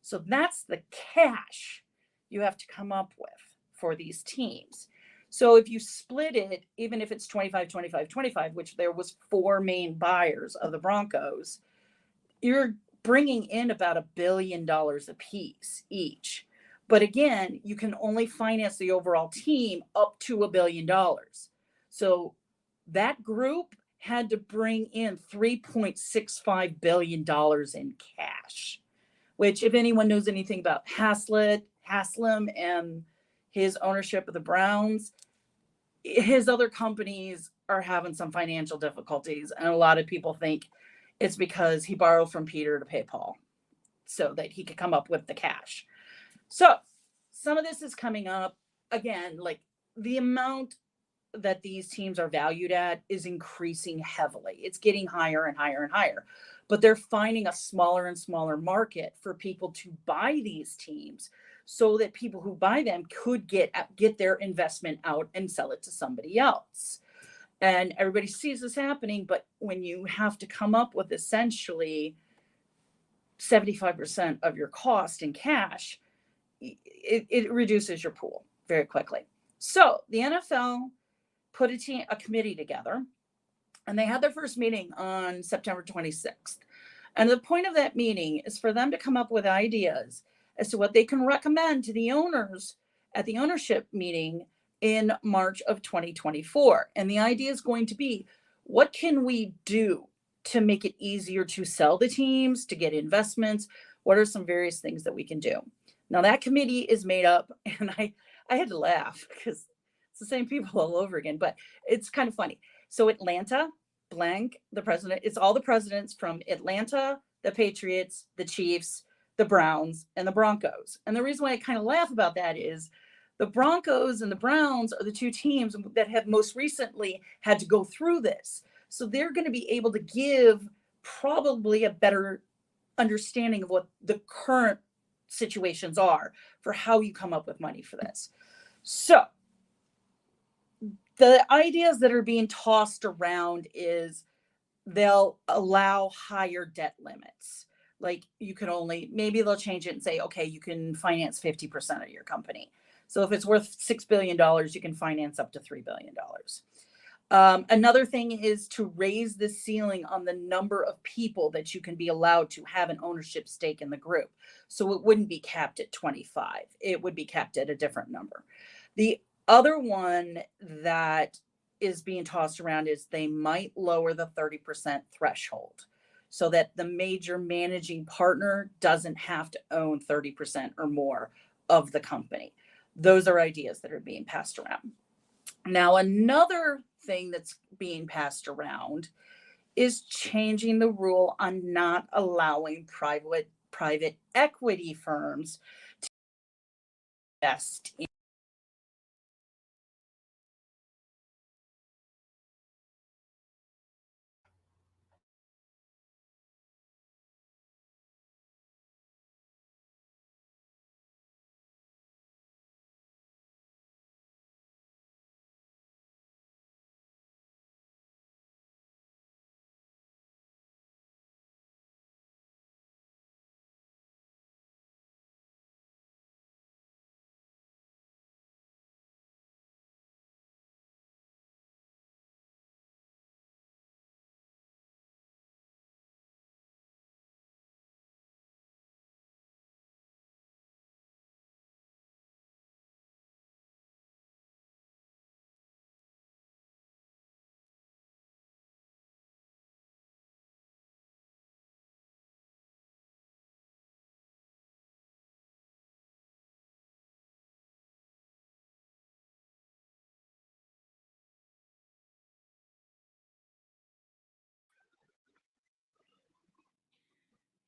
So that's the cash you have to come up with for these teams. So if you split it, even if it's 25, 25, 25, which there was 4 main buyers of the Broncos, you're bringing in about $1 billion a piece each. But again, you can only finance the overall team up to $1 billion. So that group had to bring in $3.65 billion in cash, which if anyone knows anything about Haslam and his ownership of the Browns, his other companies are having some financial difficulties. And a lot of people think it's because he borrowed from Peter to pay Paul so that he could come up with the cash. So some of this is coming up. Again, like the amount that these teams are valued at is increasing heavily. It's getting higher and higher and higher, but they're finding a smaller and smaller market for people to buy these teams so that people who buy them could get their investment out and sell it to somebody else. And everybody sees this happening, but when you have to come up with essentially 75% of your cost in cash, it reduces your pool very quickly. So the NFL put a committee together, and they had their first meeting on September 26th. And the point of that meeting is for them to come up with ideas as to what they can recommend to the owners at the ownership meeting in March of 2024. And the idea is going to be, what can we do to make it easier to sell the teams, to get investments? What are some various things that we can do? Now that committee is made up, and I had to laugh because it's the same people all over again, but it's kind of funny. So Atlanta, blank, the president, it's all the presidents from Atlanta, the Patriots, the Chiefs, the Browns, and the Broncos. And the reason why I kind of laugh about that is the Broncos and the Browns are the two teams that have most recently had to go through this. So they're going to be able to give probably a better understanding of what the current situations are for how you come up with money for this. So the ideas that are being tossed around is they'll allow higher debt limits. Like you can only, maybe they'll change it and say, okay, you can finance 50% of your company. So if it's worth $6 billion, you can finance up to $3 billion. Another thing is to raise the ceiling on the number of people that you can be allowed to have an ownership stake in the group. So it wouldn't be capped at 25. It would be capped at a different number. The other one that is being tossed around is they might lower the 30% threshold so that the major managing partner doesn't have to own 30% or more of the company. Those are ideas that are being passed around. Now, another thing that's being passed around is changing the rule on not allowing private equity firms to invest in.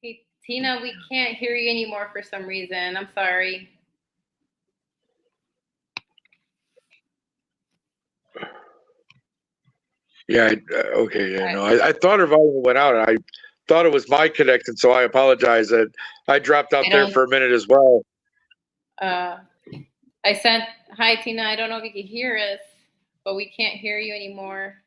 Hey, Tina, we can't hear you anymore for some reason. I'm sorry. Yeah. Okay. Yeah. No, I thought her volume went out. I thought it was my connection, so I apologize that I dropped out there for a minute as well. I sent, hi, Tina. I don't know if you can hear us, but we can't hear you anymore.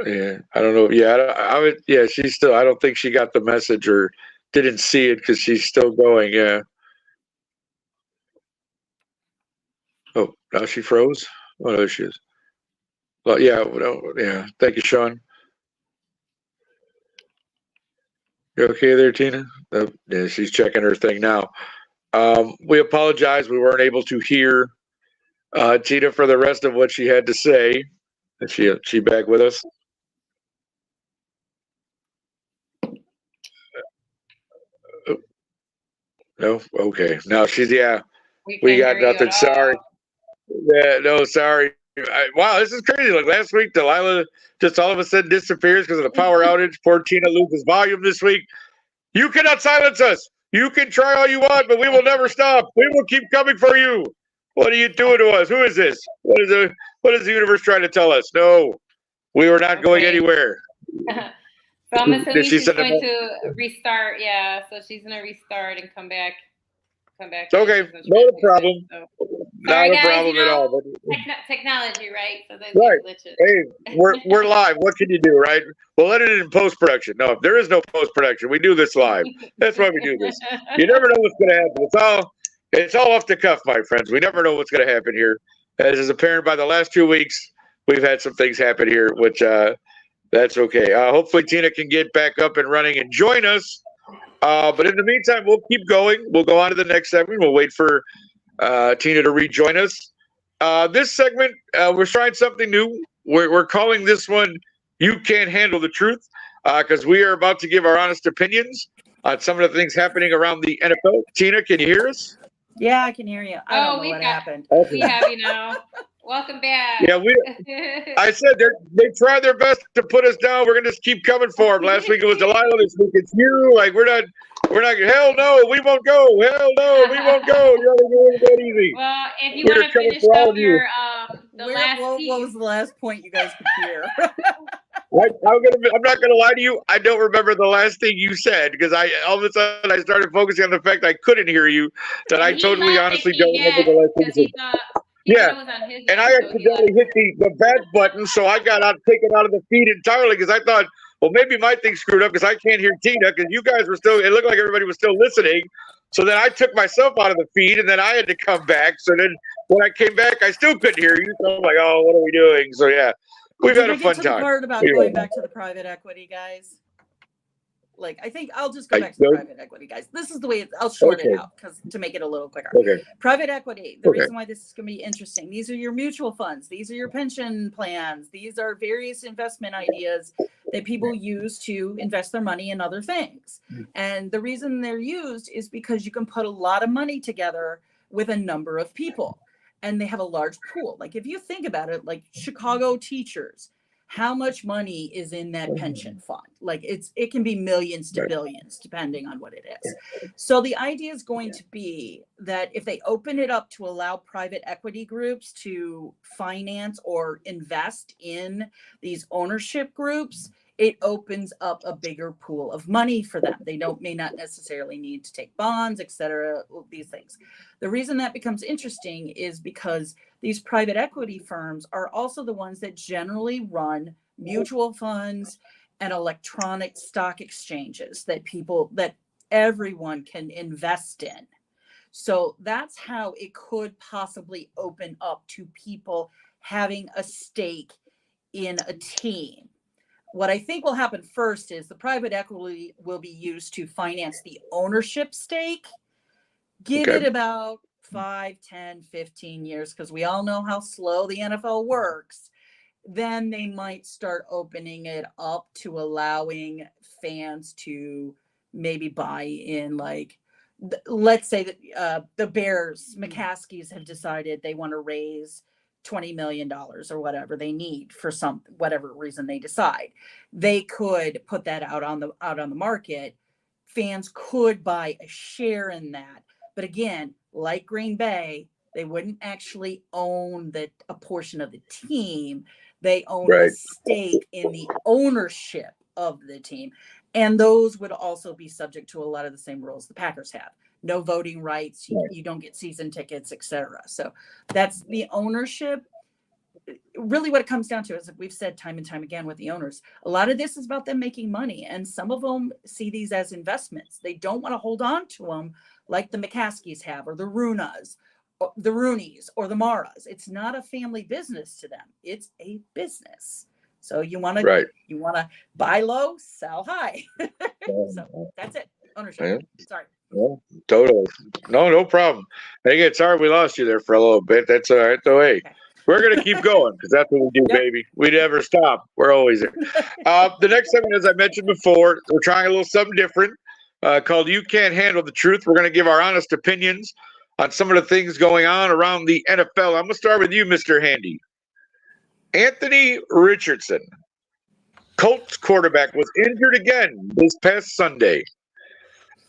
Yeah, I don't know. Yeah, I would. Yeah, she's still. I don't think she got the message or didn't see it because she's still going. Yeah. Oh, now she froze. Oh, there she is. Well, yeah. Yeah. Thank you, Sean. You okay there, Tina? Yeah, she's checking her thing now. We apologize. We weren't able to hear Tina for the rest of what she had to say. Is she back with us? Oh, no. Okay. No, she's yeah. We got nothing. Sorry. Yeah. No. Sorry. Wow, this is crazy. Like last week, Delilah just all of a sudden disappears because of the power outage. Poor Tina loses volume this week. You cannot silence us. You can try all you want, but we will never stop. We will keep coming for you. What are you doing to us? Who is this? What is the universe trying to tell us? No, we are not going anywhere. So I'm assuming she's going to restart. Yeah, so she's going to restart and come back. Okay, no problem. So. Not a problem at all. Technology, right? So right. Glitches. Hey, we're live. What can you do, right? We'll edit it in post production. No, there is no post production. We do this live. That's why we do this. You never know what's going to happen. It's all off the cuff, my friends. We never know what's going to happen here. As is apparent by the last 2 weeks, we've had some things happen here, which that's okay. Hopefully, Tina can get back up and running and join us. But in the meantime, we'll keep going. We'll go on to the next segment. We'll wait for Tina to rejoin us. This segment, we're trying something new. We're calling this one "You Can't Handle the Truth" because we are about to give our honest opinions on some of the things happening around the NFL. Tina, can you hear us? Yeah, I can hear you. I don't know what happened. We have you now. Welcome back. Yeah, I said they tried their best to put us down. We're gonna just keep coming for them. Last week it was Delilah. This week it's you. Like we're not. Hell no, we won't go. Hell no, we won't go. You're going that easy. Well, if you want to finish up your what was the last point you guys could hear? I'm not gonna lie to you. I don't remember the last thing you said because all of a sudden I started focusing on the fact I couldn't hear you. That I totally, honestly don't remember the last thing you said. Yeah, and I accidentally hit the back button, so I got taken out of the feed entirely because I thought, well, maybe my thing screwed up because I can't hear Tina because you guys were still. It looked like everybody was still listening. So then I took myself out of the feed, and then I had to come back. So then when I came back, I still couldn't hear you. So I'm like, oh, what are we doing? So yeah, we've had a fun time. The part about going back to the private equity guys. Like, I think I'll just go back to the private equity guys. This is the way I'll short it out to make it a little quicker. Okay. Private equity. The reason why this is going to be interesting. These are your mutual funds. These are your pension plans. These are various investment ideas that people use to invest their money in other things. And the reason they're used is because you can put a lot of money together with a number of people. And they have a large pool. Like if you think about it, like Chicago teachers, how much money is in that pension fund? Like it can be millions to billions, depending on what it is. So the idea is going to be that if they open it up to allow private equity groups to finance or invest in these ownership groups, it opens up a bigger pool of money for them. They may not necessarily need to take bonds, et cetera, these things. The reason that becomes interesting is because these private equity firms are also the ones that generally run mutual funds and electronic stock exchanges that everyone can invest in. So that's how it could possibly open up to people having a stake in a team. What I think will happen first is the private equity will be used to finance the ownership stake. Give it about 5, 10, 15 years, because we all know how slow the NFL works. Then they might start opening it up to allowing fans to maybe buy in. Like, let's say that the Bears, McCaskies, have decided they want to raise $20 million or whatever they need for whatever reason they decide. They could put that out on the market. Fans could buy a share in that. But again, like Green Bay, they wouldn't actually own a portion of the team. They own a stake in the ownership of the team. And those would also be subject to a lot of the same rules the Packers have. No voting rights, you don't get season tickets, etc. So that's the ownership. Really what it comes down to is, we've said time and time again with the owners, a lot of this is about them making money. And some of them see these as investments. They don't want to hold on to them like the McCaskies have, or the Roonies, or the Maras. It's not a family business to them. It's a business. So you want to buy low, sell high. So that's it. Ownership. Sorry. Yeah, totally. No problem. Again, sorry we lost you there for a little bit. That's all right. So hey, we're gonna keep going because that's what we do, baby. We never stop. We're always there. The next segment, as I mentioned before, we're trying a little something different called "You Can't Handle the Truth." We're gonna give our honest opinions on some of the things going on around the NFL. I'm gonna start with you, Mr. Handy. Anthony Richardson, Colts quarterback, was injured again this past Sunday.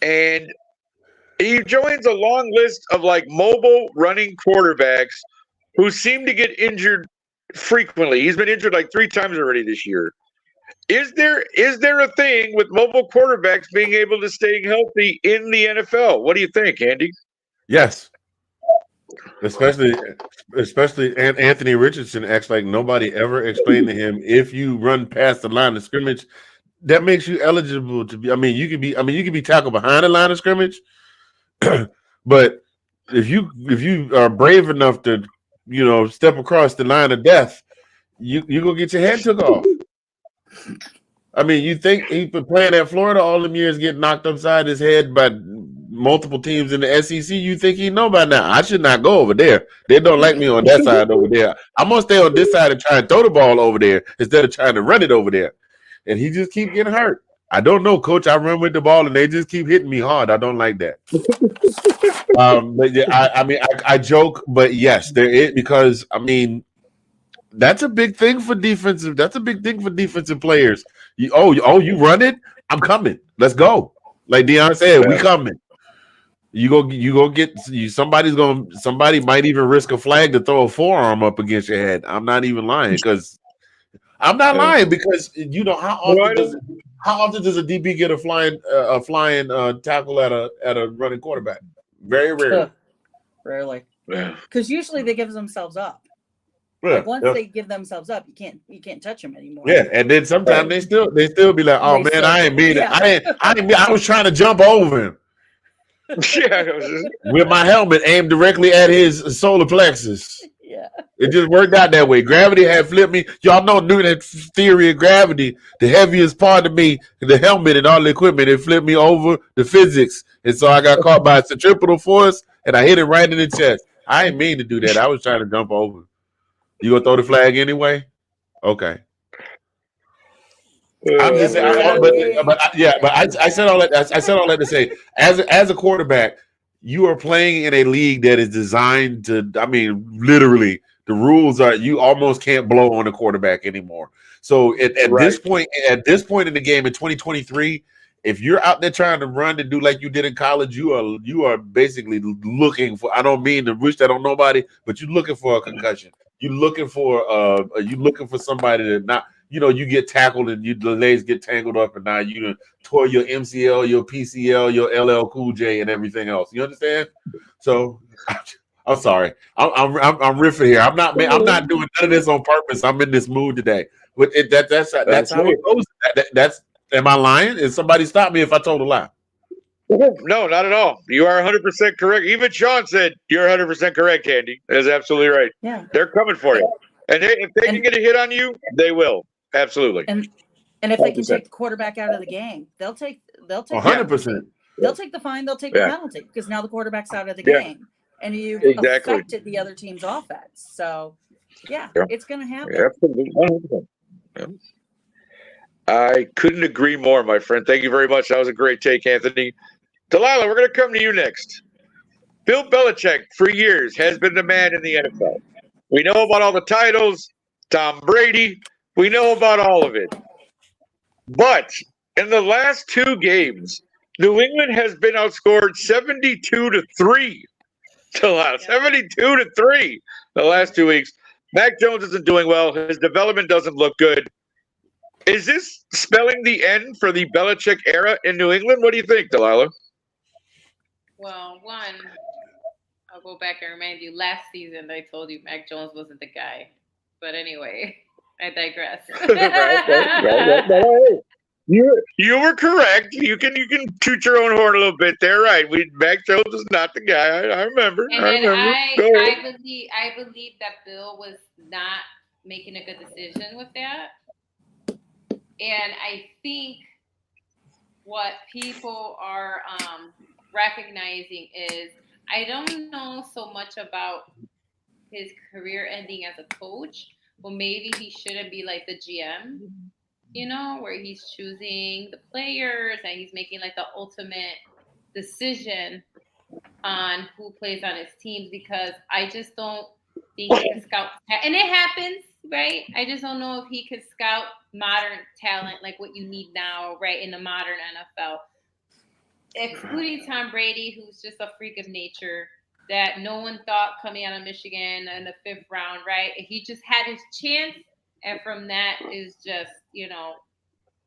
And he joins a long list of like mobile running quarterbacks who seem to get injured frequently. He's been injured like 3 times already this year. Is there a thing with mobile quarterbacks being able to stay healthy in the NFL? What do you think, Andy? Yes. Especially Anthony Richardson acts like nobody ever explained to him, if you run past the line of scrimmage, that makes you eligible to be. You could be tackled behind the line of scrimmage, but if you are brave enough to, step across the line of death, you gonna get your head took off. You think he's been playing at Florida all them years, getting knocked upside his head by multiple teams in the SEC? You think he know by now? I should not go over there. They don't like me on that side over there. I'm gonna stay on this side and try and throw the ball over there instead of trying to run it over there. And he just keep getting hurt. I don't know, coach. I run with the ball and they just keep hitting me hard. I don't like that. But yeah, I mean, I joke, but yes, there is, because I mean, that's a big thing for defensive. That's a big thing for defensive players. You run it. I'm coming. Let's go. Like Deion said, we coming. You go get you. Somebody might even risk a flag to throw a forearm up against your head. I'm not even lying because you know how often does a DB get a flying tackle at a running quarterback? Very rarely. Rarely. Because usually they give themselves up. Yeah, Like once they give themselves up, you can't touch them anymore. yeah, and then sometimes they still be like, "Oh man, I ain't mean it. I was trying to jump over him." Yeah, With my helmet aimed directly at his solar plexus. Yeah. It just worked out that way. Gravity had flipped me. Y'all know Newton's theory of gravity. The heaviest part of me, the helmet and all the equipment, it flipped me over the physics. And so I got caught by a centripetal force and I hit it right in the chest. I didn't mean to do that. I was trying to jump over. You gonna throw the flag anyway? Okay. I'm just saying, I said all that. I said all that to say, as a quarterback, you are playing in a league that is designed to. I mean, literally, the rules are you almost can't blow on a quarterback anymore. So at this point in the game in 2023, if you're out there trying to run and do like you did in college, you are basically looking for. I don't mean to wish that on nobody, but you're looking for a concussion. You're looking for somebody to not. You know, you get tackled and the legs get tangled up, and now you tore your MCL, your PCL, your LL Cool J, and everything else. You understand? So, I'm sorry, I'm riffing here. I'm not doing none of this on purpose. I'm in this mood today. But that's how it goes. That's am I lying? Is somebody stop me if I told a lie? No, not at all. You are 100% correct. Even Sean said you're 100% correct, Candy. That's absolutely right. Yeah. They're coming for you. And if they can get a hit on you, they will. Absolutely. And if they can take the quarterback out of the game, they'll take 100%. They'll take the fine, they'll take the penalty because now the quarterback's out of the game. And you've affected the other team's offense. So it's gonna happen. Absolutely. 100%. I couldn't agree more, my friend. Thank you very much. That was a great take, Anthony. Delilah, we're going to come to you next. Bill Belichick, for years, has been the man in the NFL. We know about all the titles, Tom Brady. We know about all of it. But in the last two games, New England has been outscored 72-3. Delilah, 72-3 the last 2 weeks. Mac Jones isn't doing well. His development doesn't look good. Is this spelling the end for the Belichick era in New England? What do you think, Delilah? Well, one, I'll go back and remind you, last season I told you Mac Jones wasn't the guy. But anyway, I digress. Right. You were correct. You can toot your own horn a little bit there, right? Mac Jones is not the guy. I remember. And I believe that Bill was not making a good decision with that. And I think what people are recognizing is I don't know so much about his career ending as a coach. Well, maybe he shouldn't be like the GM, where he's choosing the players and he's making like the ultimate decision on who plays on his teams, because I just don't think he can scout. And it happens, right? I just don't know if he could scout modern talent like what you need now, right, in the modern NFL. Excluding Tom Brady, who's just a freak of nature that no one thought coming out of Michigan in the 5th round, right? He just had his chance, and from that is just,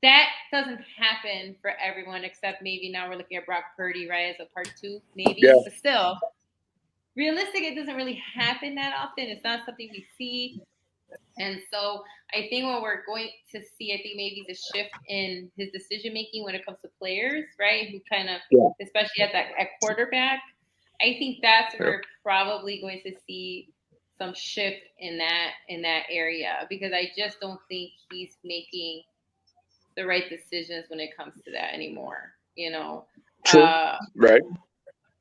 that doesn't happen for everyone, except maybe now we're looking at Brock Purdy, right, as a part 2, maybe. Yeah. But still, realistic, it doesn't really happen that often. It's not something we see. And so I think what we're going to see, I think maybe the shift in his decision making when it comes to players, right? Who kind of, especially at quarterback, I think that's where we're probably going to see some shift in that area, because I just don't think he's making the right decisions when it comes to that anymore. True. Right.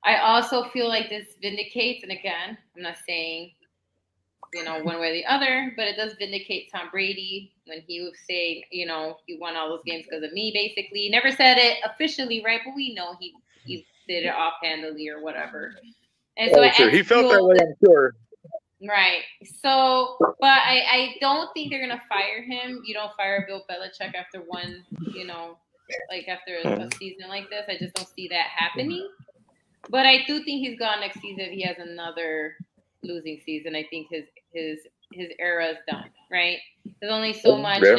I also feel like this vindicates, and again, I'm not saying one way or the other, but it does vindicate Tom Brady when he would say, you won all those games because of me, basically. He never said it officially, right? But we know he did it offhandedly or whatever. And so sure. He felt that way, I'm sure. Right. So, but I don't think they're going to fire him. You don't fire Bill Belichick after one, after a season like this. I just don't see that happening. But I do think he's gone next season if he has another losing season. I think his era is done, right? There's only so much, yeah.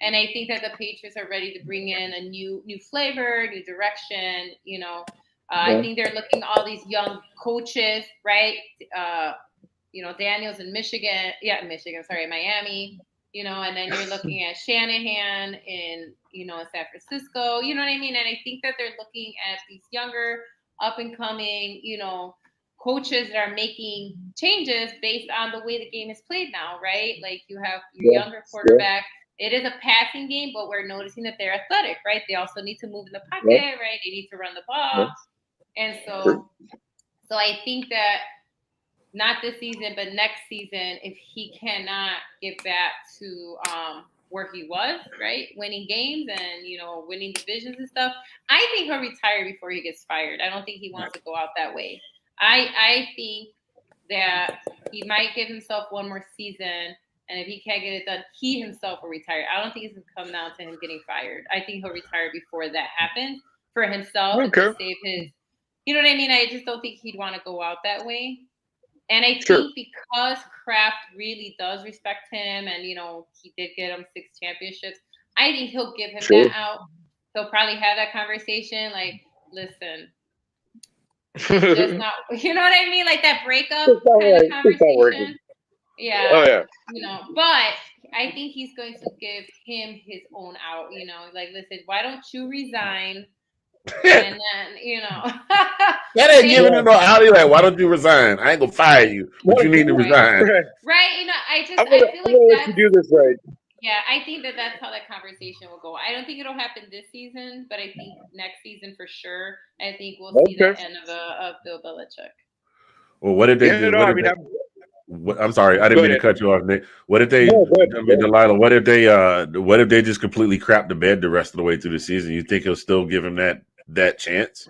and I think that the Patriots are ready to bring in a new flavor, new direction. I think they're looking at all these young coaches, right? Daniels in Miami, and then you're looking at Shanahan in San Francisco, you know what I mean? And I think that they're looking at these younger, up and coming, coaches that are making changes based on the way the game is played now, right? Like you have your younger quarterback. It is a passing game, but we're noticing that they're athletic, right? They also need to move in the pocket, right? They need to run the ball. And so I think that not this season, but next season, if he cannot get back to where he was, right, winning games and winning divisions and stuff, I think he'll retire before he gets fired. I don't think he wants to go out that way. I think that he might give himself one more season, and if he can't get it done, he himself will retire. I don't think it's going to come down to him getting fired. I think he'll retire before that happens for himself and to save his. You know what I mean? I just don't think he'd want to go out that way. And I think because Kraft really does respect him and, he did get him 6 championships, I think he'll give him that out. He'll probably have that conversation like, listen, just not, you know what I mean? Like that breakup kind of conversation. Yeah. Oh, yeah. But I think he's going to give him his own out, like, listen, why don't you resign? And then, that ain't giving him no out. Like, why don't you resign? I ain't gonna fire you, but you need to resign. Right? I feel like let you do this right. Yeah, I think that's how that conversation will go. I don't think it'll happen this season, but I think next season for sure. I think we'll see the end of Bill Belichick. Well, what did they do? I'm sorry, I didn't mean to cut you off, Nick. What did they, Delilah? What if they just completely crap the bed the rest of the way through the season? You think he'll still give him that chance?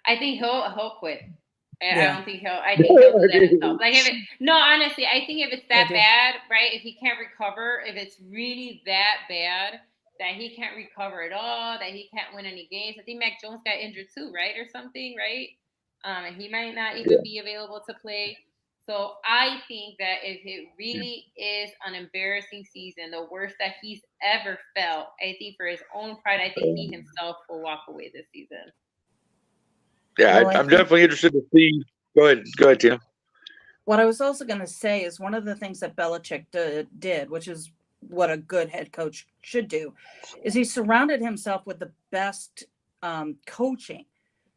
I think he'll quit. I don't think I think he'll do that himself. Like honestly, I think if it's that bad, right? If he can't recover, if it's really that bad that he can't recover at all, that he can't win any games. I think Mac Jones got injured too, right, or something, right? And he might not even be available to play. So I think that if it really is an embarrassing season, the worst that he's ever felt, I think for his own pride, I think he himself will walk away this season. Yeah, I'm definitely interested to see. Go ahead, Tina. What I was also going to say is one of the things that Belichick did, which is what a good head coach should do, is he surrounded himself with the best coaching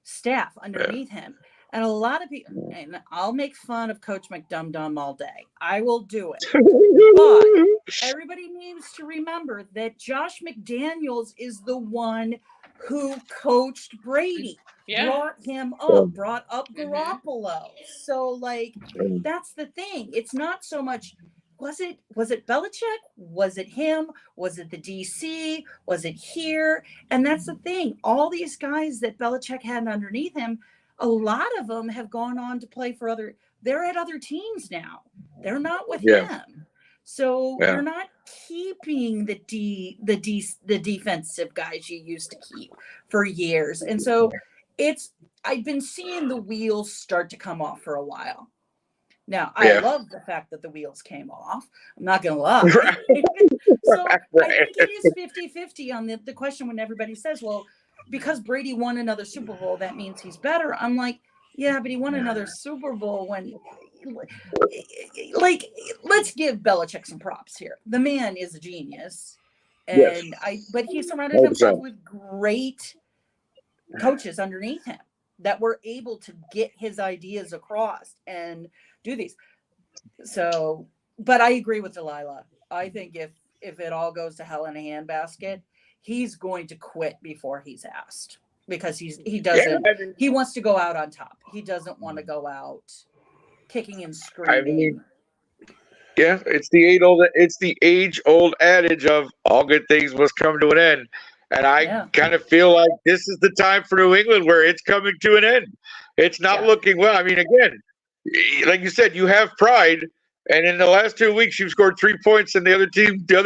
staff underneath him. And a lot of people, and I'll make fun of Coach McDumdum all day. I will do it. But everybody needs to remember that Josh McDaniels is the one who coached Brady, brought him up, brought up Garoppolo. So, that's the thing. It's not so much, was it Belichick? Was it him? Was it the DC? Was it here? And that's the thing. All these guys that Belichick had underneath him, a lot of them have gone on to play for they're at other teams now. They're not with him. So you're not keeping the defensive guys you used to keep for years. And so I've been seeing the wheels start to come off for a while. Now, I love the fact that the wheels came off. I'm not going to lie. So I think it is 50-50 on the question when everybody says, well, because Brady won another Super Bowl, that means he's better. I'm like, yeah, but he won another Super Bowl when, let's give Belichick some props here. The man is a genius. And but he surrounded himself with great coaches underneath him that were able to get his ideas across and do these. So, but I agree with Delilah. I think if it all goes to hell in a handbasket, he's going to quit before he's asked because he wants to go out on top. He doesn't want to go out kicking and screaming. Yeah, it's the age old adage of all good things must come to an end. And I Yeah. kind of feel like this is the time for New England where it's coming to an end. It's not Yeah. looking well. I mean, again, like you said, you have pride, and in the last 2 weeks you've scored 3 points, and the other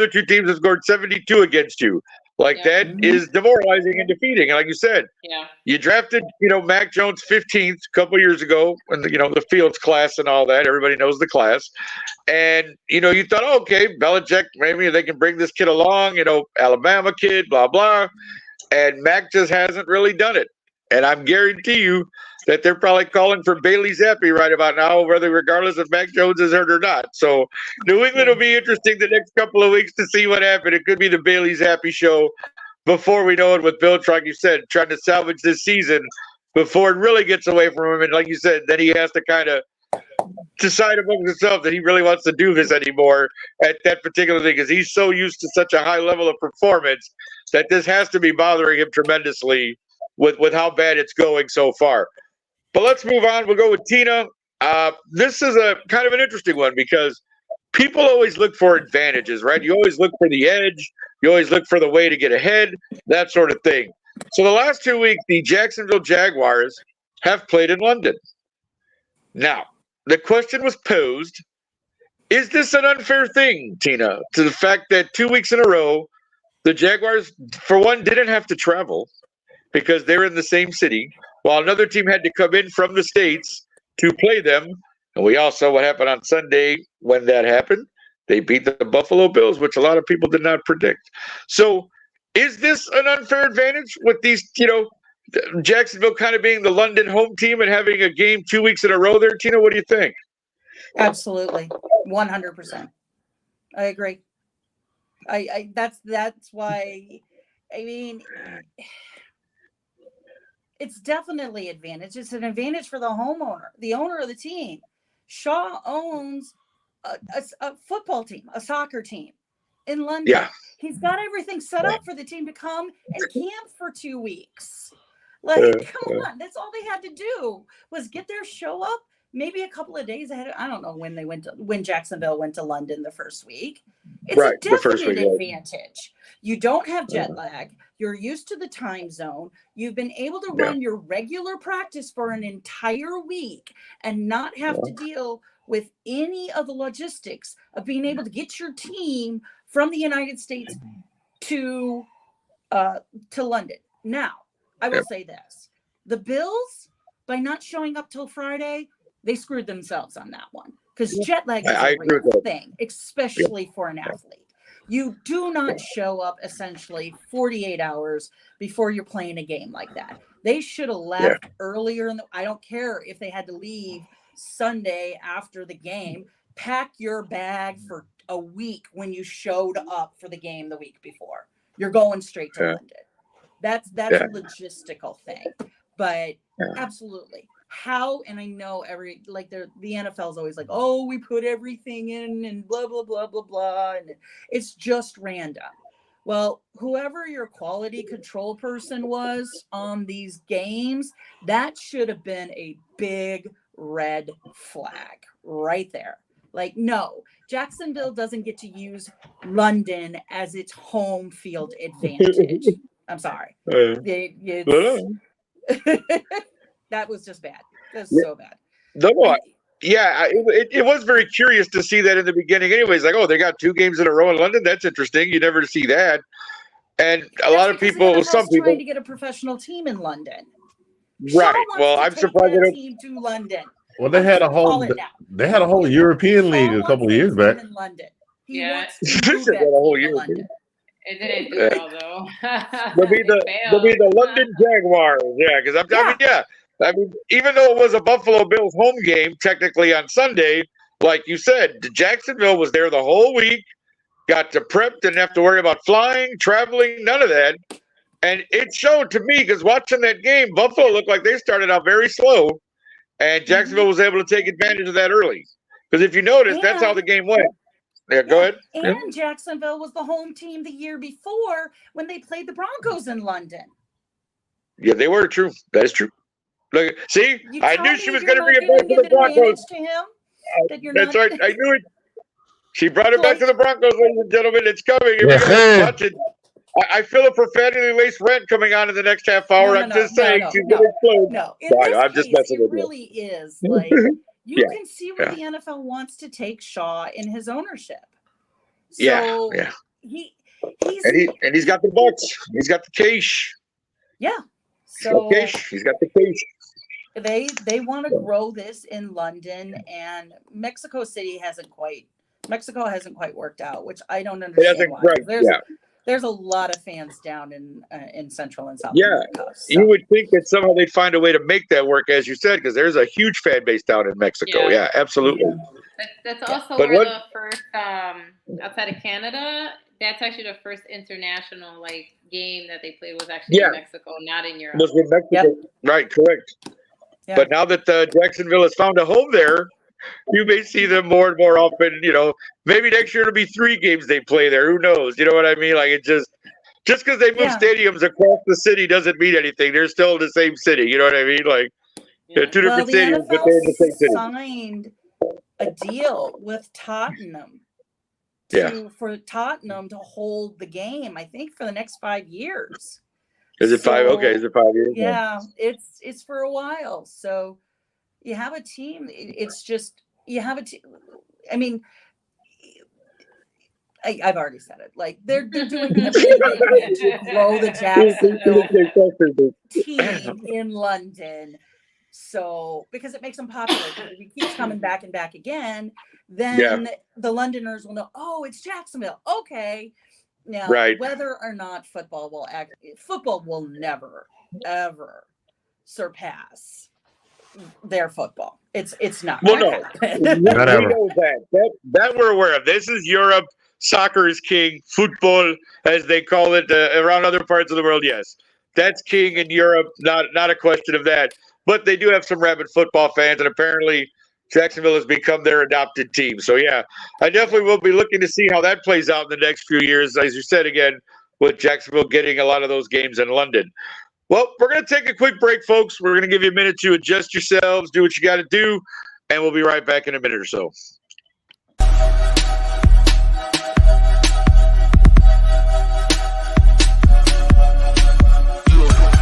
two teams have scored 72 against you. Like Yeah. that is demoralizing and defeating. And like you said, Yeah. you drafted, Mac Jones 15th a couple years ago, and the Fields class and all that. Everybody knows the class. And you thought, okay, Belichick, maybe they can bring this kid along, Alabama kid, blah blah. And Mac just hasn't really done it. And I'm guarantee you that they're probably calling for Bailey Zappi right about now, whether regardless if Mac Jones is hurt or not. So New England will be interesting the next couple of weeks to see what happens. It could be the Bailey Zappi show before we know it, with Bill, like you said, trying to salvage this season before it really gets away from him. And like you said, then he has to kind of decide among himself that he really wants to do this anymore at that particular thing, because he's so used to such a high level of performance that this has to be bothering him tremendously with how bad it's going so far. But let's move on. We'll go with Tina. This is a kind of an interesting one because people always look for advantages, right? You always look for the edge. You always look for the way to get ahead, that sort of thing. So the last 2 weeks, the Jacksonville Jaguars have played in London. Now, the question was posed, is this an unfair thing, Tina, to the fact that 2 weeks in a row, the Jaguars, for one, didn't have to travel because they're in the same city, while another team had to come in from the States to play them. And we all saw what happened on Sunday when that happened. They beat the Buffalo Bills, which a lot of people did not predict. So is this an unfair advantage with these, Jacksonville kind of being the London home team and having a game 2 weeks in a row there? Tina, what do you think? Absolutely. 100%. I agree. That's why, I mean, it's definitely advantage. It's an advantage for the homeowner, the owner of the team. Shaw owns a football team, a soccer team in London. Yeah. He's got everything set up for the team to come and camp for 2 weeks. Like, come on. That's all they had to do was get there, show up, maybe a couple of days ahead. I don't know when Jacksonville went to London the first week. It's Right, a the first definite week, advantage. You don't have jet lag. You're used to the time zone. You've been able to run your regular practice for an entire week and not have to deal with any of the logistics of being able to get your team from the United States to London. Now, I will say this. The Bills, by not showing up till Friday, they screwed themselves on that one. Because jet lag is a real thing, especially for an athlete. You do not show up essentially 48 hours before you're playing a game like that. They should have left earlier. I don't care if they had to leave Sunday after the game. Pack your bag for a week when you showed up for the game the week before. You're going straight to London. That's a logistical thing. But absolutely. How, and I know the NFL is always like, oh, we put everything in and blah, blah, blah, blah, blah. And it's just random. Well, whoever your quality control person was on these games, that should have been a big red flag right there. Like, no, Jacksonville doesn't get to use London as its home field advantage. I'm sorry. That was just bad. That's so bad. No, it was very curious to see that in the beginning. Anyways, like, oh, they got 2 games in a row in London. That's interesting. You never see that. And a lot of people, some people, trying to get a professional team in London. Right. Well, I'm surprised they team to London. Well, they had a whole European league a couple of years back. In London. He Yeah. wants to do that whole in year. London. It didn't do well though. They'll be the London Jaguars. Yeah, because I mean, even though it was a Buffalo Bills home game, technically on Sunday, like you said, Jacksonville was there the whole week, got to prep, didn't have to worry about flying, traveling, none of that. And it showed to me, because watching that game, Buffalo looked like they started out very slow, and Jacksonville was able to take advantage of that early. Because if you notice, that's how the game went. Yeah, go ahead. And Jacksonville was the home team the year before when they played the Broncos in London. Yeah, they were true. That is true. Look, see, I knew she was going to bring it back to the Broncos. To him, That's right. I knew it. She brought it back to the Broncos, ladies and gentlemen. It's coming. Here we go. Watch it. I feel a profanity laced rant coming on in the next half hour. I'm just saying she's going to explode. No, in No, this I'm just case, messing it with you. really is like you Yeah, can see where the NFL wants to take Shaw in his ownership. So yeah. he's got the bucks. He's got the cash. Yeah. So He's got the cash. They want to grow this in London, and Mexico hasn't quite worked out, which I don't understand why. There's a lot of fans down in Central and South America. So. You would think that somehow they'd find a way to make that work, as you said, because there's a huge fan base down in Mexico. Yeah, absolutely. That's also where the first outside of Canada. That's actually the first international game that they played was actually in Mexico, not in Europe. Was in Mexico, right? Correct. Yeah. But now that Jacksonville has found a home there, you may see them more and more often. Maybe next year it'll be 3 games they play there. Who knows? You know what I mean? Like it just because they move stadiums across the city doesn't mean anything. They're still in the same city. You know what I mean? Like they're 2 different stadiums, but they're in the same city. Signed a deal with Tottenham. For Tottenham to hold the game, I think for the next 5 years. Is it 5? Okay, is it 5 years? Yeah, it's for a while. So you have a team. It's just you have a team. I mean, I've already said it. Like they're doing everything to grow the Jacksonville team in London. So because it makes them popular, if he keeps coming back and back again, then the Londoners will know. Oh, it's Jacksonville. Okay. Now, whether or not football will never ever surpass their football. It's not. Well, no, we know that we're aware of. This is Europe. Soccer is king. Football, as they call it around other parts of the world, yes, that's king in Europe. Not a question of that. But they do have some rabid football fans, and apparently Jacksonville has become their adopted team. So, yeah, I definitely will be looking to see how that plays out in the next few years, as you said, again, with Jacksonville getting a lot of those games in London. Well, we're going to take a quick break, folks. We're going to give you a minute to adjust yourselves, do what you got to do, and we'll be right back in a minute or so.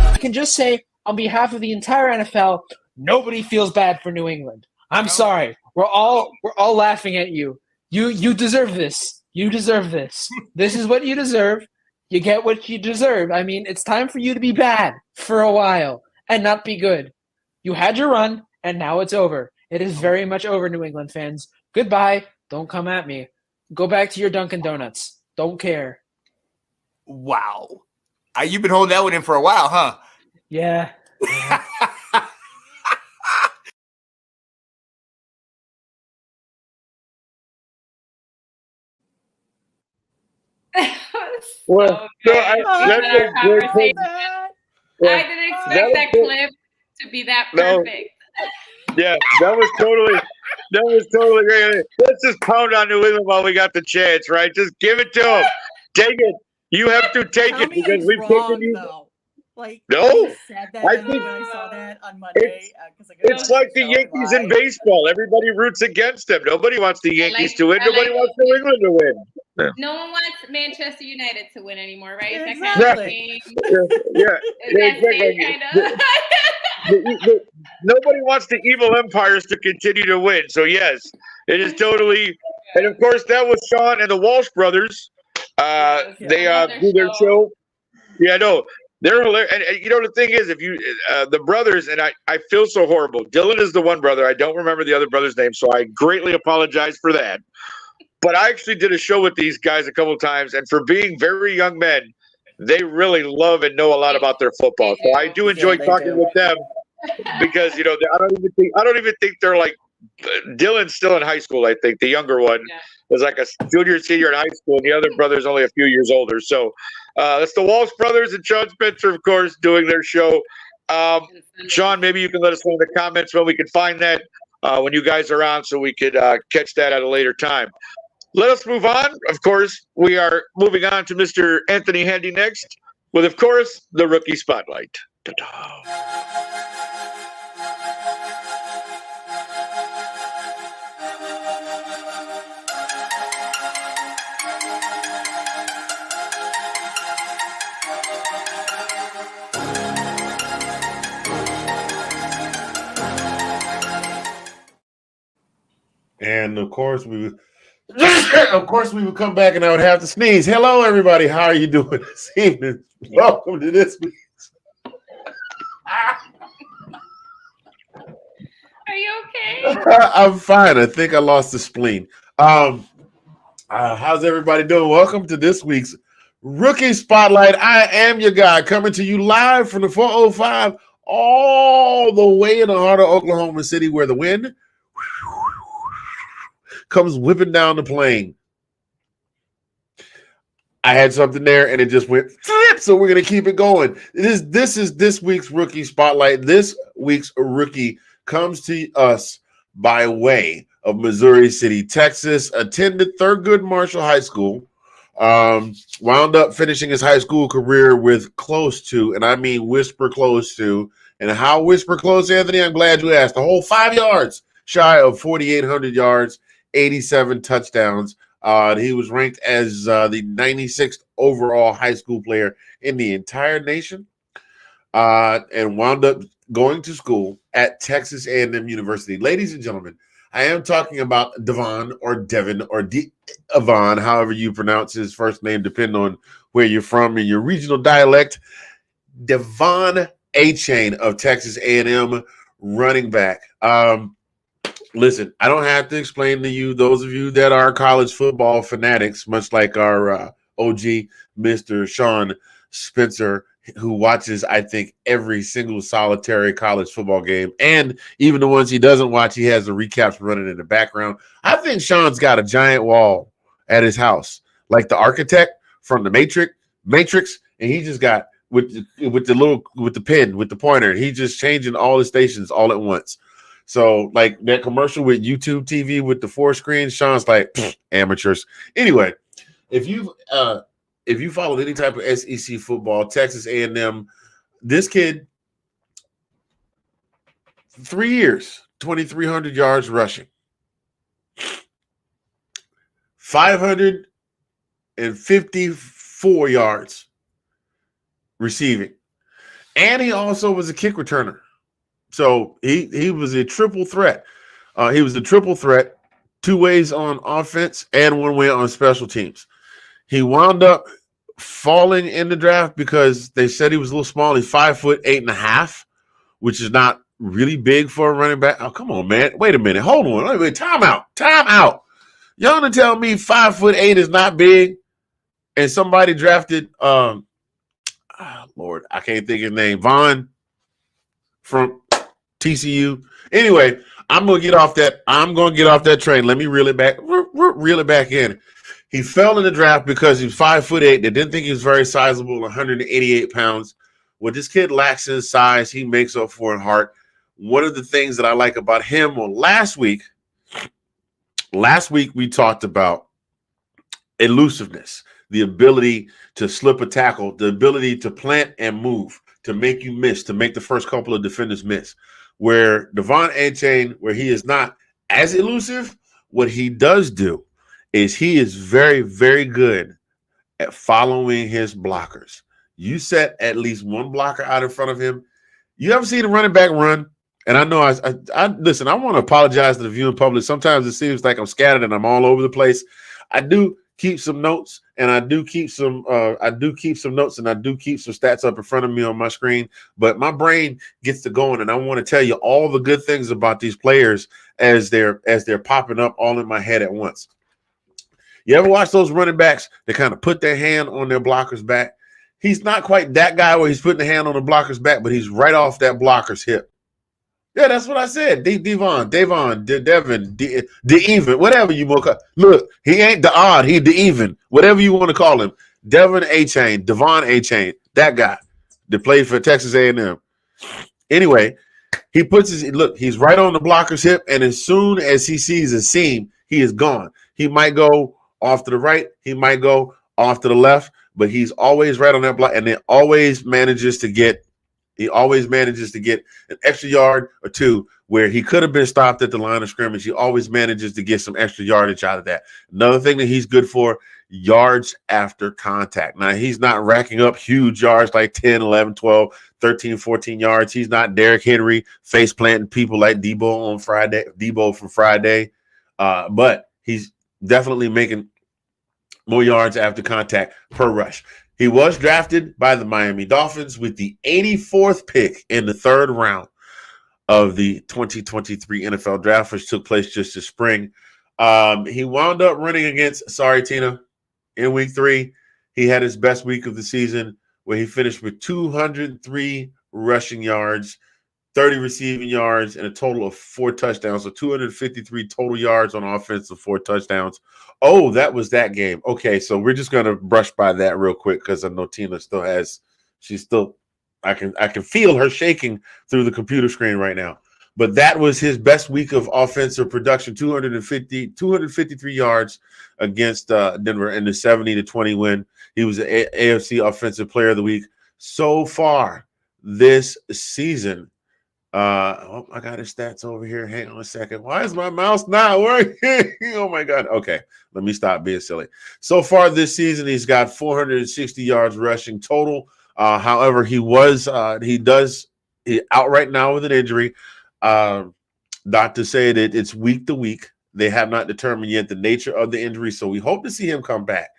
I can just say, on behalf of the entire NFL, nobody feels bad for New England. I'm sorry. We're all laughing at you. You deserve this. You deserve this. This is what you deserve. You get what you deserve. I mean, it's time for you to be bad for a while and not be good. You had your run, and now it's over. It is very much over, New England fans. Goodbye. Don't come at me. Go back to your Dunkin' Donuts. Don't care. Wow. You've been holding that one in for a while, huh? Yeah. Well, I didn't expect that clip to be that perfect. Yeah, that was totally great. Let's just pound on New England while we got the chance, right? Just give it to them. Take it. You have to take it because we've taken you. No, said that I think when I saw that on Monday. It's like the Yankees in baseball. Everybody roots against them. Nobody wants the Yankees to win. Nobody wants New England to win. No one wants Manchester United to win anymore, right? Exactly. Exactly. Nobody wants the evil empires to continue to win. So yes, it is totally. And of course, that was Sean and the Walsh brothers. They do their show. Yeah, no. They're hilarious. And the thing is, if you, the brothers, and I feel so horrible. Dylan is the one brother. I don't remember the other brother's name, so I greatly apologize for that. But I actually did a show with these guys a couple of times, and for being very young men, they really love and know a lot about their football. So I do enjoy talking with them because, I don't even think they're like, Dylan's still in high school, I think. The younger one is like a junior, senior in high school, and the other brother's only a few years older. So that's the Walsh brothers and Sean Spencer, of course, doing their show. Sean, maybe you can let us know in the comments when we can find that when you guys are on so we could catch that at a later time. Let us move on. Of course, we are moving on to Mr. Anthony Handy next with, of course, the Rookie Spotlight. Ta-da. And of course we would come back and I would have to sneeze. Hello, everybody. How are you doing this evening? Welcome to this week. Are you okay? I'm fine. I think I lost the spleen. How's everybody doing? Welcome to this week's Rookie Spotlight. I am your guy coming to you live from the 405 all the way in the heart of Oklahoma City where the wind comes whipping down the plain. I had something there and it just went flip, so we're going to keep it going. This is this week's Rookie Spotlight. This week's rookie comes to us by way of Missouri City, Texas, attended Thurgood Marshall High School, wound up finishing his high school career with close to, and I mean whisper close to, and how whisper close, Anthony? I'm glad you asked. The whole 5 yards shy of 4,800 yards, 87 touchdowns. He was ranked as the 96th overall high school player in the entire nation, and wound up going to school at Texas A&M University. Ladies and gentlemen, I am talking about Devon or Devin or Devon, however you pronounce his first name, depending on where you're from in your regional dialect. Devon Achane of Texas A&M, running back. Listen, I don't have to explain to you, those of you that are college football fanatics, much like our OG, Mr. Sean Spencer, who watches, I think, every single solitary college football game. And even the ones he doesn't watch, he has the recaps running in the background. I think Sean's got a giant wall at his house, like the architect from the Matrix, and he just got with the pen, with the pointer, he's just changing all the stations all at once. So, like that commercial with YouTube TV with the 4 screens, Sean's like, amateurs. Anyway, if you followed any type of SEC football, Texas A&M, this kid, 3 years, 2,300 yards rushing, 554 yards receiving, and he also was a kick returner. So he was a triple threat. He was a triple threat, 2 ways on offense and 1 way on special teams. He wound up falling in the draft because they said he was a little small. He's 5'8.5", which is not really big for a running back. Oh, come on, man. Wait a minute. Hold on. Wait, time out. Y'all gonna tell me 5'8" is not big? And somebody drafted Lord, I can't think of his name. Vaughn from TCU. Anyway, I'm gonna get off that train. Let me reel it back in. He fell in the draft because he was 5'8". They didn't think he was very sizable, 188 pounds. What this kid lacks in size, he makes up for in heart. One of the things that I like about him, well, last week we talked about elusiveness, the ability to slip a tackle, the ability to plant and move, to make you miss, to make the first couple of defenders miss. Where Devon Achane, where he is not as elusive, what he does do is he is very, very good at following his blockers. You set at least one blocker out in front of him. You ever seen a running back run? And I know I listen, I want to apologize to the viewing public. Sometimes it seems like I'm scattered and I'm all over the place. I do keep some notes, and I do keep some notes, and I do keep some stats up in front of me on my screen. But my brain gets to going, and I want to tell you all the good things about these players as they're popping up all in my head at once. You ever watch those running backs that kind of put their hand on their blocker's back? He's not quite that guy where he's putting the hand on the blocker's back, but he's right off that blocker's hip. Yeah, that's what I said. Devin, the even, whatever you want to call. Look, he ain't the odd, he the even, whatever you want to call him. Devon Achane, that guy that played for Texas A&M. Anyway, he puts he's right on the blocker's hip, and as soon as he sees a seam, he is gone. He might go off to the right, he might go off to the left, but he's always right on that block, and it always manages to get an extra yard or 2 where he could have been stopped at the line of scrimmage. He always manages to get some extra yardage out of that. Another thing that he's good for, yards after contact. Now, he's not racking up huge yards like 10, 11, 12, 13, 14 yards. He's not Derrick Henry face planting people like Debo from Friday. but he's definitely making more yards after contact per rush. He was drafted by the Miami Dolphins with the 84th pick in the third round of the 2023 NFL Draft, which took place just this spring. He wound up running against, sorry, Tina, in week 3. He had his best week of the season where he finished with 203 rushing yards, 30 receiving yards, and a total of 4 touchdowns. So 253 total yards on offense and 4 touchdowns. Oh, that was that game. Okay, so we're just going to brush by that real quick because I know Tina still has – she's still – I can feel her shaking through the computer screen right now. But that was his best week of offensive production, 253 yards against Denver in the 70-20 win. He was the AFC Offensive Player of the Week. So far this season, I got his stats over here. Hang on a second. Why is my mouse not working? Oh, my God. Okay, let me stop being silly. So far this season, he's got 460 yards rushing total. However, he out right now with an injury. Doctors say that it's week to week. They have not determined yet the nature of the injury, so we hope to see him come back.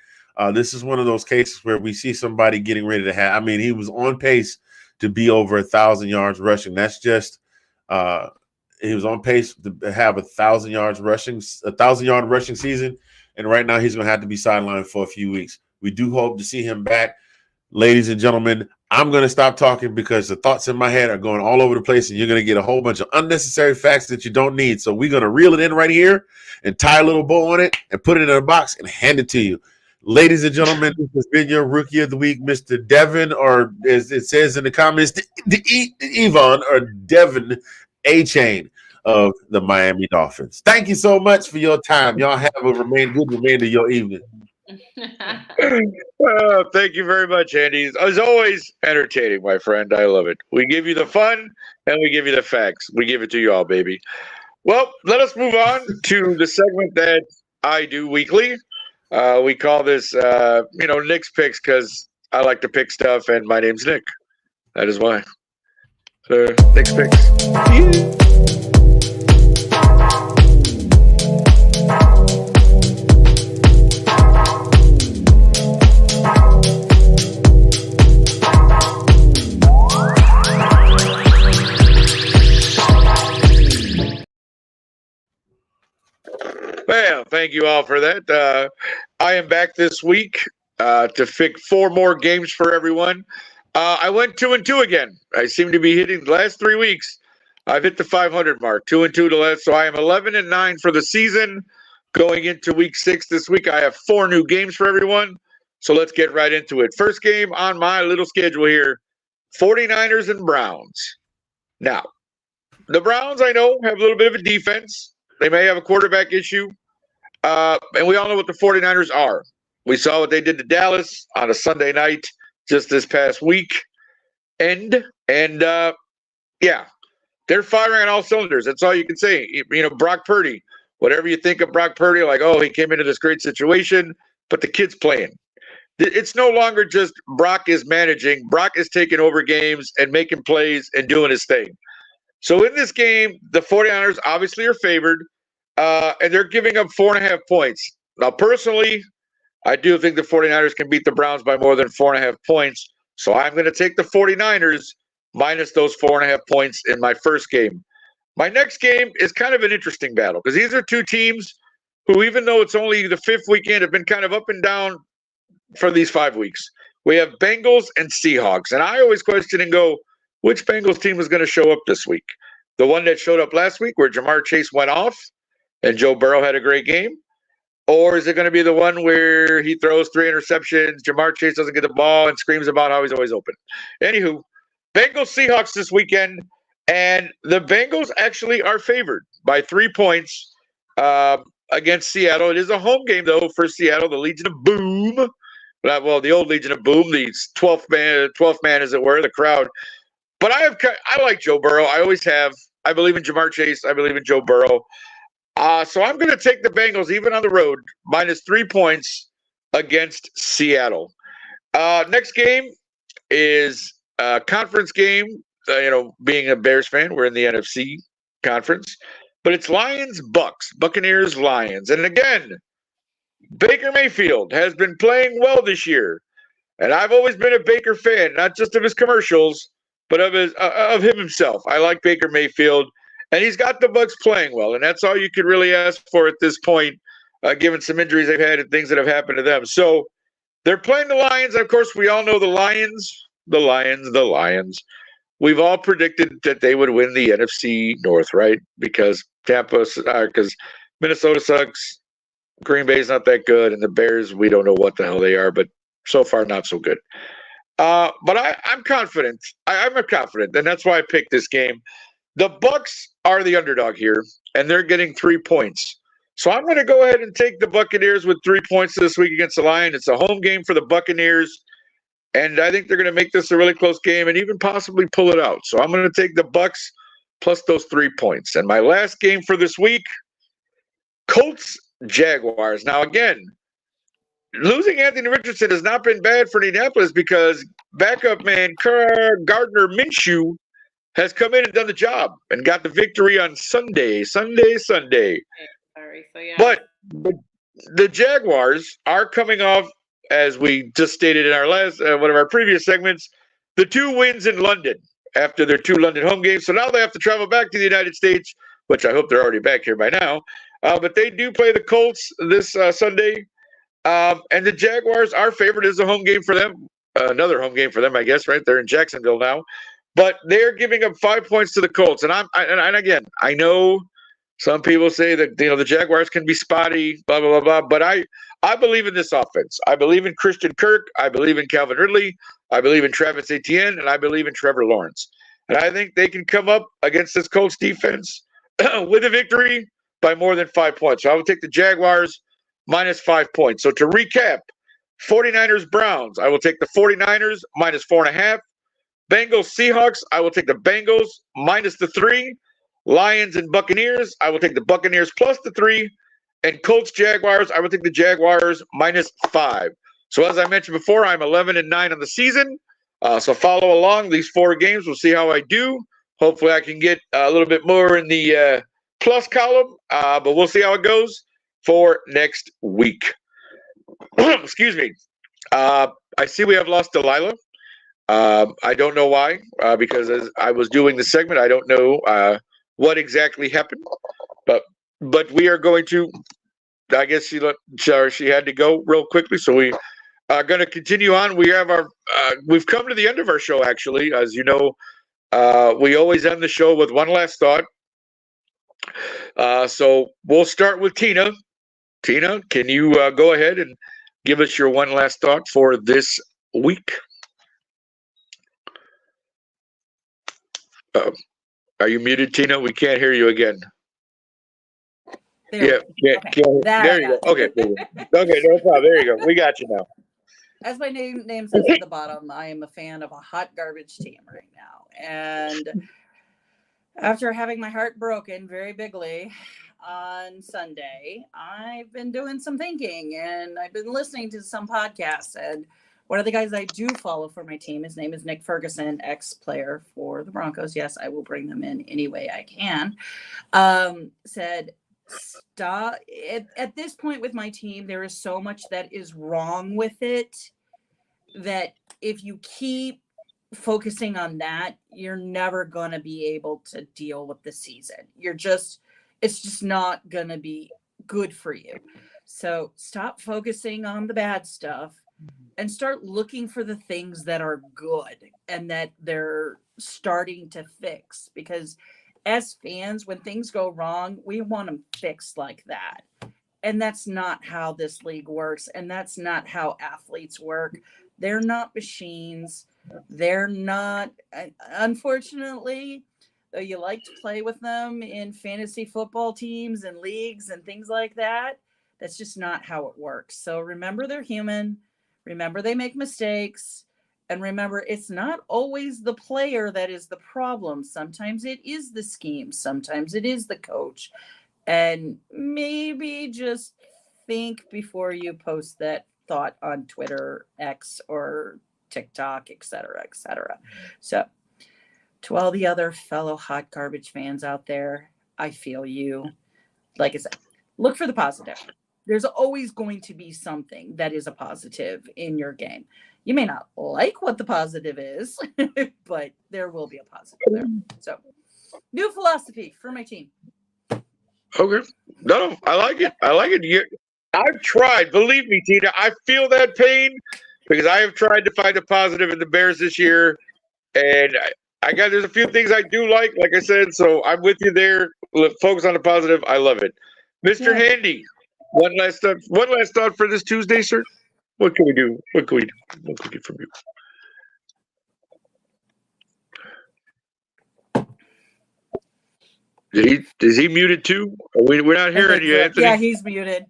This is one of those cases where we see somebody getting ready to have – I mean, he was on pace to be over 1,000 yards rushing. That's just he was on pace to have 1,000 yards rushing, 1,000-yard rushing season, and right now he's going to have to be sidelined for a few weeks. We do hope to see him back. Ladies and gentlemen, I'm going to stop talking because the thoughts in my head are going all over the place, and you're going to get a whole bunch of unnecessary facts that you don't need. So we're going to reel it in right here and tie a little bow on it and put it in a box and hand it to you. Ladies and gentlemen, this has been your Rookie of the Week, Mr. Devin, or as it says in the comments, Yvonne or Devin A-Chain of the Miami Dolphins. Thank you so much for your time. Y'all have a good remainder of your evening. Thank you very much, Andy. As always, entertaining, my friend. I love it. We give you the fun and we give you the facts. We give it to you all, baby. Well, let us move on to the segment that I do weekly. We call this, Nick's Picks because I like to pick stuff, and my name's Nick. That is why. So, Nick's Picks. Well, thank you all for that. I am back this week to pick 4 more games for everyone. I went 2-2 again. I seem to be hitting the last 3 weeks. I've hit the 500 mark, 2-2 to last. So I am 11-9 for the season. Going into week 6 this week, I have 4 new games for everyone. So let's get right into it. First game on my little schedule here, 49ers and Browns. Now, the Browns, I know, have a little bit of a defense. They may have a quarterback issue. And we all know what the 49ers are. We saw what they did to Dallas on a Sunday night just this past week. And yeah, they're firing on all cylinders. That's all you can say. Brock Purdy, whatever you think of Brock Purdy, like, oh, he came into this great situation, but the kid's playing. It's no longer just Brock is managing. Brock is taking over games and making plays and doing his thing. So in this game, the 49ers obviously are favored. And they're giving up 4.5 points. Now, personally, I do think the 49ers can beat the Browns by more than 4.5 points. So I'm going to take the 49ers minus those 4.5 points in my first game. My next game is kind of an interesting battle because these are 2 teams who, even though it's only the 5th weekend, have been kind of up and down for these 5 weeks. We have Bengals and Seahawks. And I always question and go, which Bengals team is going to show up this week? The one that showed up last week where Jamar Chase went off and Joe Burrow had a great game? Or is it going to be the one where he throws 3 interceptions, Jamar Chase doesn't get the ball, and screams about how he's always open? Anywho, Bengals Seahawks this weekend, and the Bengals actually are favored by 3 points against Seattle. It is a home game, though, for Seattle, the Legion of Boom. Well, the old Legion of Boom, the 12th man, as it were, the crowd. But I like Joe Burrow. I always have. I believe in Jamar Chase. I believe in Joe Burrow. So I'm going to take the Bengals, even on the road, minus 3 points against Seattle. Next game is a conference game. Being a Bears fan, we're in the NFC conference. but it's Lions, Bucks, Buccaneers, Lions. And again, Baker Mayfield has been playing well this year. And I've always been a Baker fan, not just of his commercials, but of him himself. I like Baker Mayfield, and he's got the Bucs playing well, and that's all you could really ask for at this point, given some injuries they've had and things that have happened to them. So they're playing the Lions. Of course, we all know the Lions, the Lions, the Lions. We've all predicted that they would win the NFC North, right? Because because Minnesota sucks, Green Bay's not that good, and the Bears, we don't know what the hell they are, but so far not so good. But I'm confident. I'm confident, and that's why I picked this game. The Bucs are the underdog here, and they're getting 3 points. So I'm going to go ahead and take the Buccaneers with 3 points this week against the Lions. It's a home game for the Buccaneers, and I think they're going to make this a really close game and even possibly pull it out. So I'm going to take the Bucs plus those 3 points. And my last game for this week, Colts Jaguars. Now again, losing Anthony Richardson has not been bad for Indianapolis because backup man Gardner Minshew has come in and done the job and got the victory on Sunday. Sorry. So yeah. But the Jaguars are coming off, as we just stated in our last one of our previous segments, the 2 wins in London after their 2 London home games. So now they have to travel back to the United States, which I hope they're already back here by now. But they do play the Colts this Sunday. And the Jaguars are favored as a home game for them. Another home game for them, I guess, right? They're in Jacksonville now. But they're giving up 5 points to the Colts. And again, I know some people say that the Jaguars can be spotty, blah, blah, blah, blah. But I believe in this offense. I believe in Christian Kirk. I believe in Calvin Ridley. I believe in Travis Etienne. And I believe in Trevor Lawrence. And I think they can come up against this Colts defense with a victory by more than 5 points. So I would take the Jaguars minus 5 points. So to recap, 49ers Browns, I will take the 49ers minus 4.5. Bengals Seahawks, I will take the Bengals minus the 3. Lions and Buccaneers, I will take the Buccaneers plus the 3. And Colts Jaguars, I will take the Jaguars minus 5. So as I mentioned before, I'm 11-9 on the season. So follow along these 4 games. We'll see how I do. Hopefully I can get a little bit more in the plus column, but we'll see how it goes for next week. Excuse me. I see we have lost Delilah. I don't know why, because as I was doing the segment, I don't know what exactly happened. But we are going to. I guess she had to go real quickly, so we are going to continue on. We have we've come to the end of our show. Actually, as you know, we always end the show with one last thought. So we'll start with Tina. Tina, can you go ahead and give us your one last thought for this week? Are you muted, Tina? We can't hear you again. There you go. Okay, no problem. There you go. We got you now. As my name says at the bottom, I am a fan of a hot garbage team right now. And after having my heart broken very bigly on Sunday, I've been doing some thinking and I've been listening to some podcasts. And one of the guys I do follow for my team, his name is Nick Ferguson, ex-player for the Broncos. Yes, I will bring them in any way I can. Said, stop. At this point with my team, there is so much that is wrong with it that if you keep focusing on that, you're never going to be able to deal with the season. It's just not going to be good for you. So stop focusing on the bad stuff and start looking for the things that are good and that they're starting to fix. Because as fans, when things go wrong, we want them fixed like that. And that's not how this league works. And that's not how athletes work. They're not machines. They're not, unfortunately, though you like to play with them in fantasy football teams and leagues and things like that, that's just not how it works. So remember, they're human. Remember, they make mistakes. And remember, it's not always the player that is the problem. Sometimes it is the scheme. Sometimes it is the coach. And maybe just think before you post that thought on Twitter, X, or TikTok, et cetera, et cetera. So to all the other fellow hot garbage fans out there, I feel you. Like I said, look for the positive. There's always going to be something that is a positive in your game. You may not like what the positive is, but there will be a positive there. So, new philosophy for my team. Okay. No, I like it. I like it. I've tried. Believe me, Tina, I feel that pain because I have tried to find a positive in the Bears this year. And there's a few things I do like I said. So I'm with you there. Focus on the positive. I love it. Mr. Yeah. Handy, one last thought for this Tuesday, sir. What can we do? What can we do? What can we get from you? Is he muted too? We're not hearing you, Anthony. Yeah, he's muted.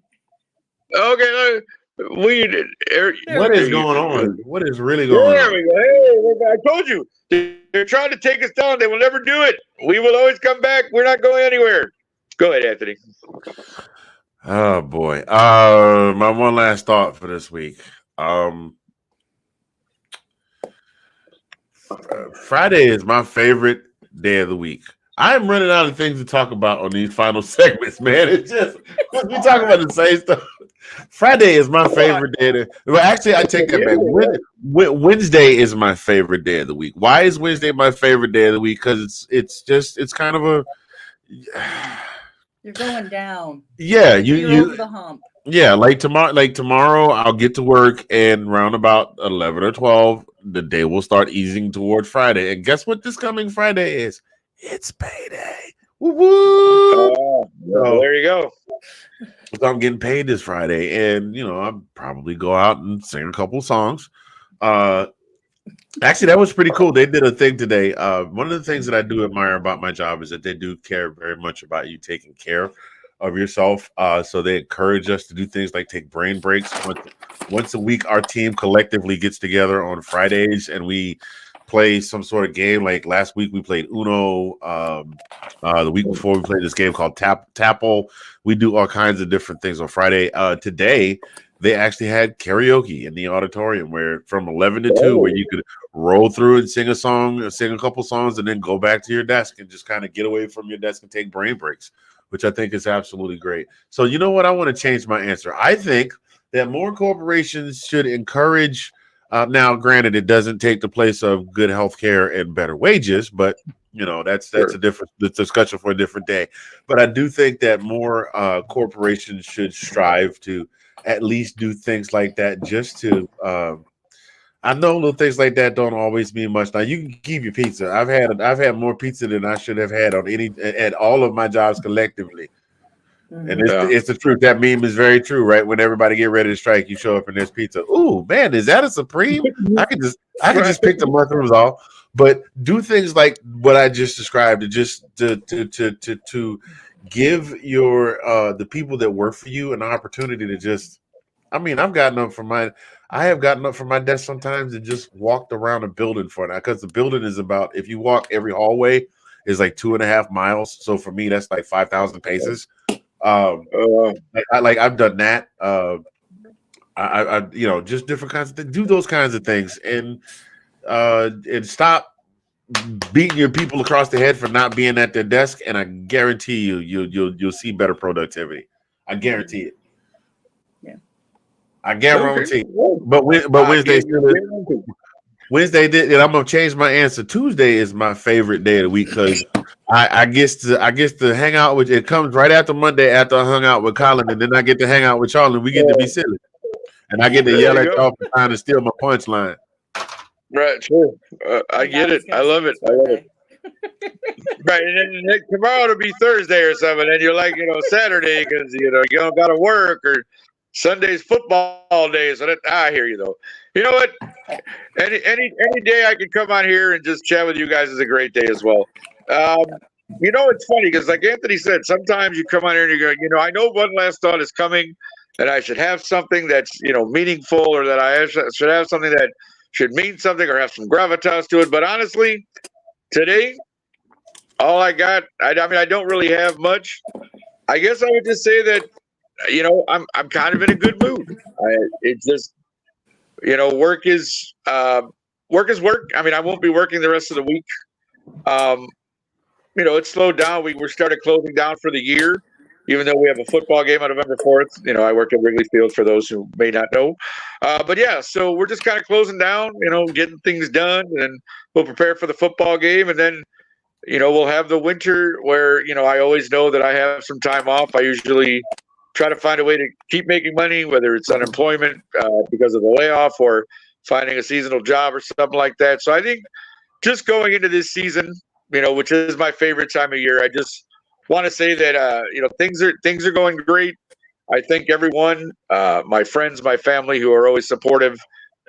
Okay, What is going on? What is really going on? There we go. Hey, I told you. They're trying to take us down. They will never do it. We will always come back. We're not going anywhere. Go ahead, Anthony. Oh boy. My one last thought for this week. Friday is my favorite day of the week. I'm running out of things to talk about on these final segments, man. It's just we talk about the same stuff. Friday is my favorite day. Well, actually, I take that back. Wednesday is my favorite day of the week. Why is Wednesday my favorite day of the week? Because it's kind of a you're going down. Yeah, you're over the hump. Yeah, like tomorrow, I'll get to work, and round about 11 or 12, the day will start easing toward Friday. And guess what? This coming Friday is. It's payday. Woo woo! There you go. So I'm getting paid this Friday, and I'll probably go out and sing a couple songs. Actually, that was pretty cool. They did a thing today. One of the things that I do admire about my job is that they do care very much about you taking care of yourself. So they encourage us to do things like take brain breaks. Once a week, our team collectively gets together on Fridays, and we play some sort of game. Like last week we played Uno. The week before we played this game called Tapple. We do all kinds of different things on Friday. Today they actually had karaoke in the auditorium from 11 to 2 where you could roll through and sing a song, sing a couple songs, and then go back to your desk and just kind of get away from your desk and take brain breaks, which I think is absolutely great. So you know what? I want to change my answer. I think that more corporations should encourage. Now, granted, it doesn't take the place of good health care and better wages, but that's a different discussion for a different day. But I do think that more corporations should strive to at least do things like that, just to. I know little things like that don't always mean much. Now you can keep your pizza. I've had more pizza than I should have had at all of my jobs collectively. And it's the truth. That meme is very true, right? When everybody get ready to strike, you show up and there's pizza. Ooh, man, is that a Supreme? I could just pick the mushrooms off. But do things like what I just described, just to give your the people that work for you an opportunity to just. I mean, I have gotten up from my desk sometimes and just walked around a building for now, because the building is about, if you walk every hallway is like 2.5 miles. So for me, that's like 5,000 paces. I've done that. I just different kinds of things. Do those kinds of things and stop beating your people across the head for not being at their desk. And I guarantee you'll see better productivity. I guarantee it. Yeah, I guarantee. But Wednesday did, and I'm gonna change my answer. Tuesday is my favorite day of the week because I get to hang out with. It comes right after Monday after I hung out with Colin, and then I get to hang out with y'all, and we get to be silly, and I get to yell at y'all for trying to steal my punchline. Right, sure. I get it. I love it. Right, and then tomorrow it'll be Thursday or something, and you're like, Saturday because you don't got to work, or Sunday's football day. So I hear you though. You know what? Any day I can come on here and just chat with you guys is a great day as well. It's funny because, like Anthony said, sometimes you come on here and you go, I know one last thought is coming, and I should have something that's meaningful, or that I should have something that should mean something or have some gravitas to it. But honestly, today, all I got, I don't really have much. I guess I would just say that, I'm kind of in a good mood. It's just. Work is work. I mean, I won't be working the rest of the week. it slowed down. We're started closing down for the year, even though we have a football game on November 4th. I work at Wrigley Field for those who may not know. But yeah, so we're just kind of closing down, getting things done, and we'll prepare for the football game. And then, we'll have the winter where, I always know that I have some time off. I usually try to find a way to keep making money, whether it's unemployment because of the layoff or finding a seasonal job or something like that. So I think just going into this season, which is my favorite time of year, I just want to say that things are going great. I thank everyone, my friends, my family, who are always supportive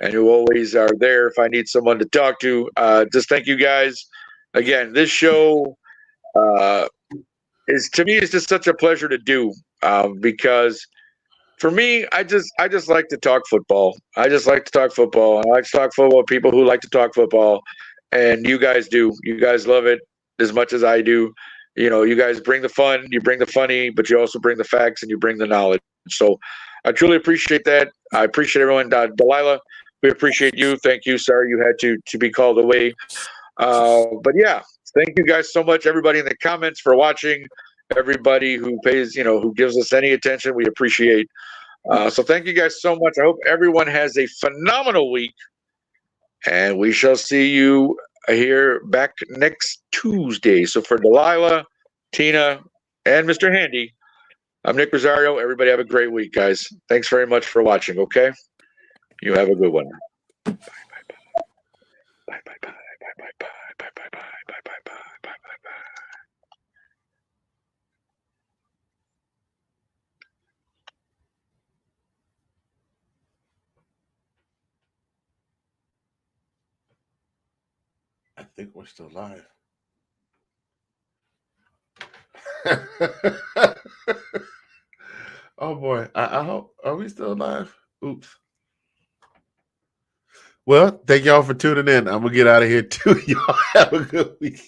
and who always are there if I need someone to talk to. Just thank you guys again. This show is, to me, it's just such a pleasure to do because for me, I just like to talk football. I just like to talk football. I like to talk football with people who like to talk football, and you guys do. You guys love it as much as I do. You guys bring the fun, you bring the funny, but you also bring the facts and you bring the knowledge. So I truly appreciate that. I appreciate everyone. Delilah, we appreciate you. Thank you. Sorry you had to be called away. But yeah, thank you guys so much, everybody in the comments, for watching. Everybody who pays, who gives us any attention, we appreciate. So thank you guys so much. I hope everyone has a phenomenal week, and we shall see you here back next Tuesday. So for Delilah, Tina, and Mr. Handy, I'm Nick Rosario. Everybody have a great week, guys. Thanks very much for watching, okay? You have a good one. Bye, bye, bye, bye, bye, bye, bye, bye, bye, bye, bye, bye, bye, bye, bye, bye. I think we're still live. Oh boy. I hope, are we still live? Oops. Well, thank y'all for tuning in. I'm gonna get out of here too. Y'all have a good week.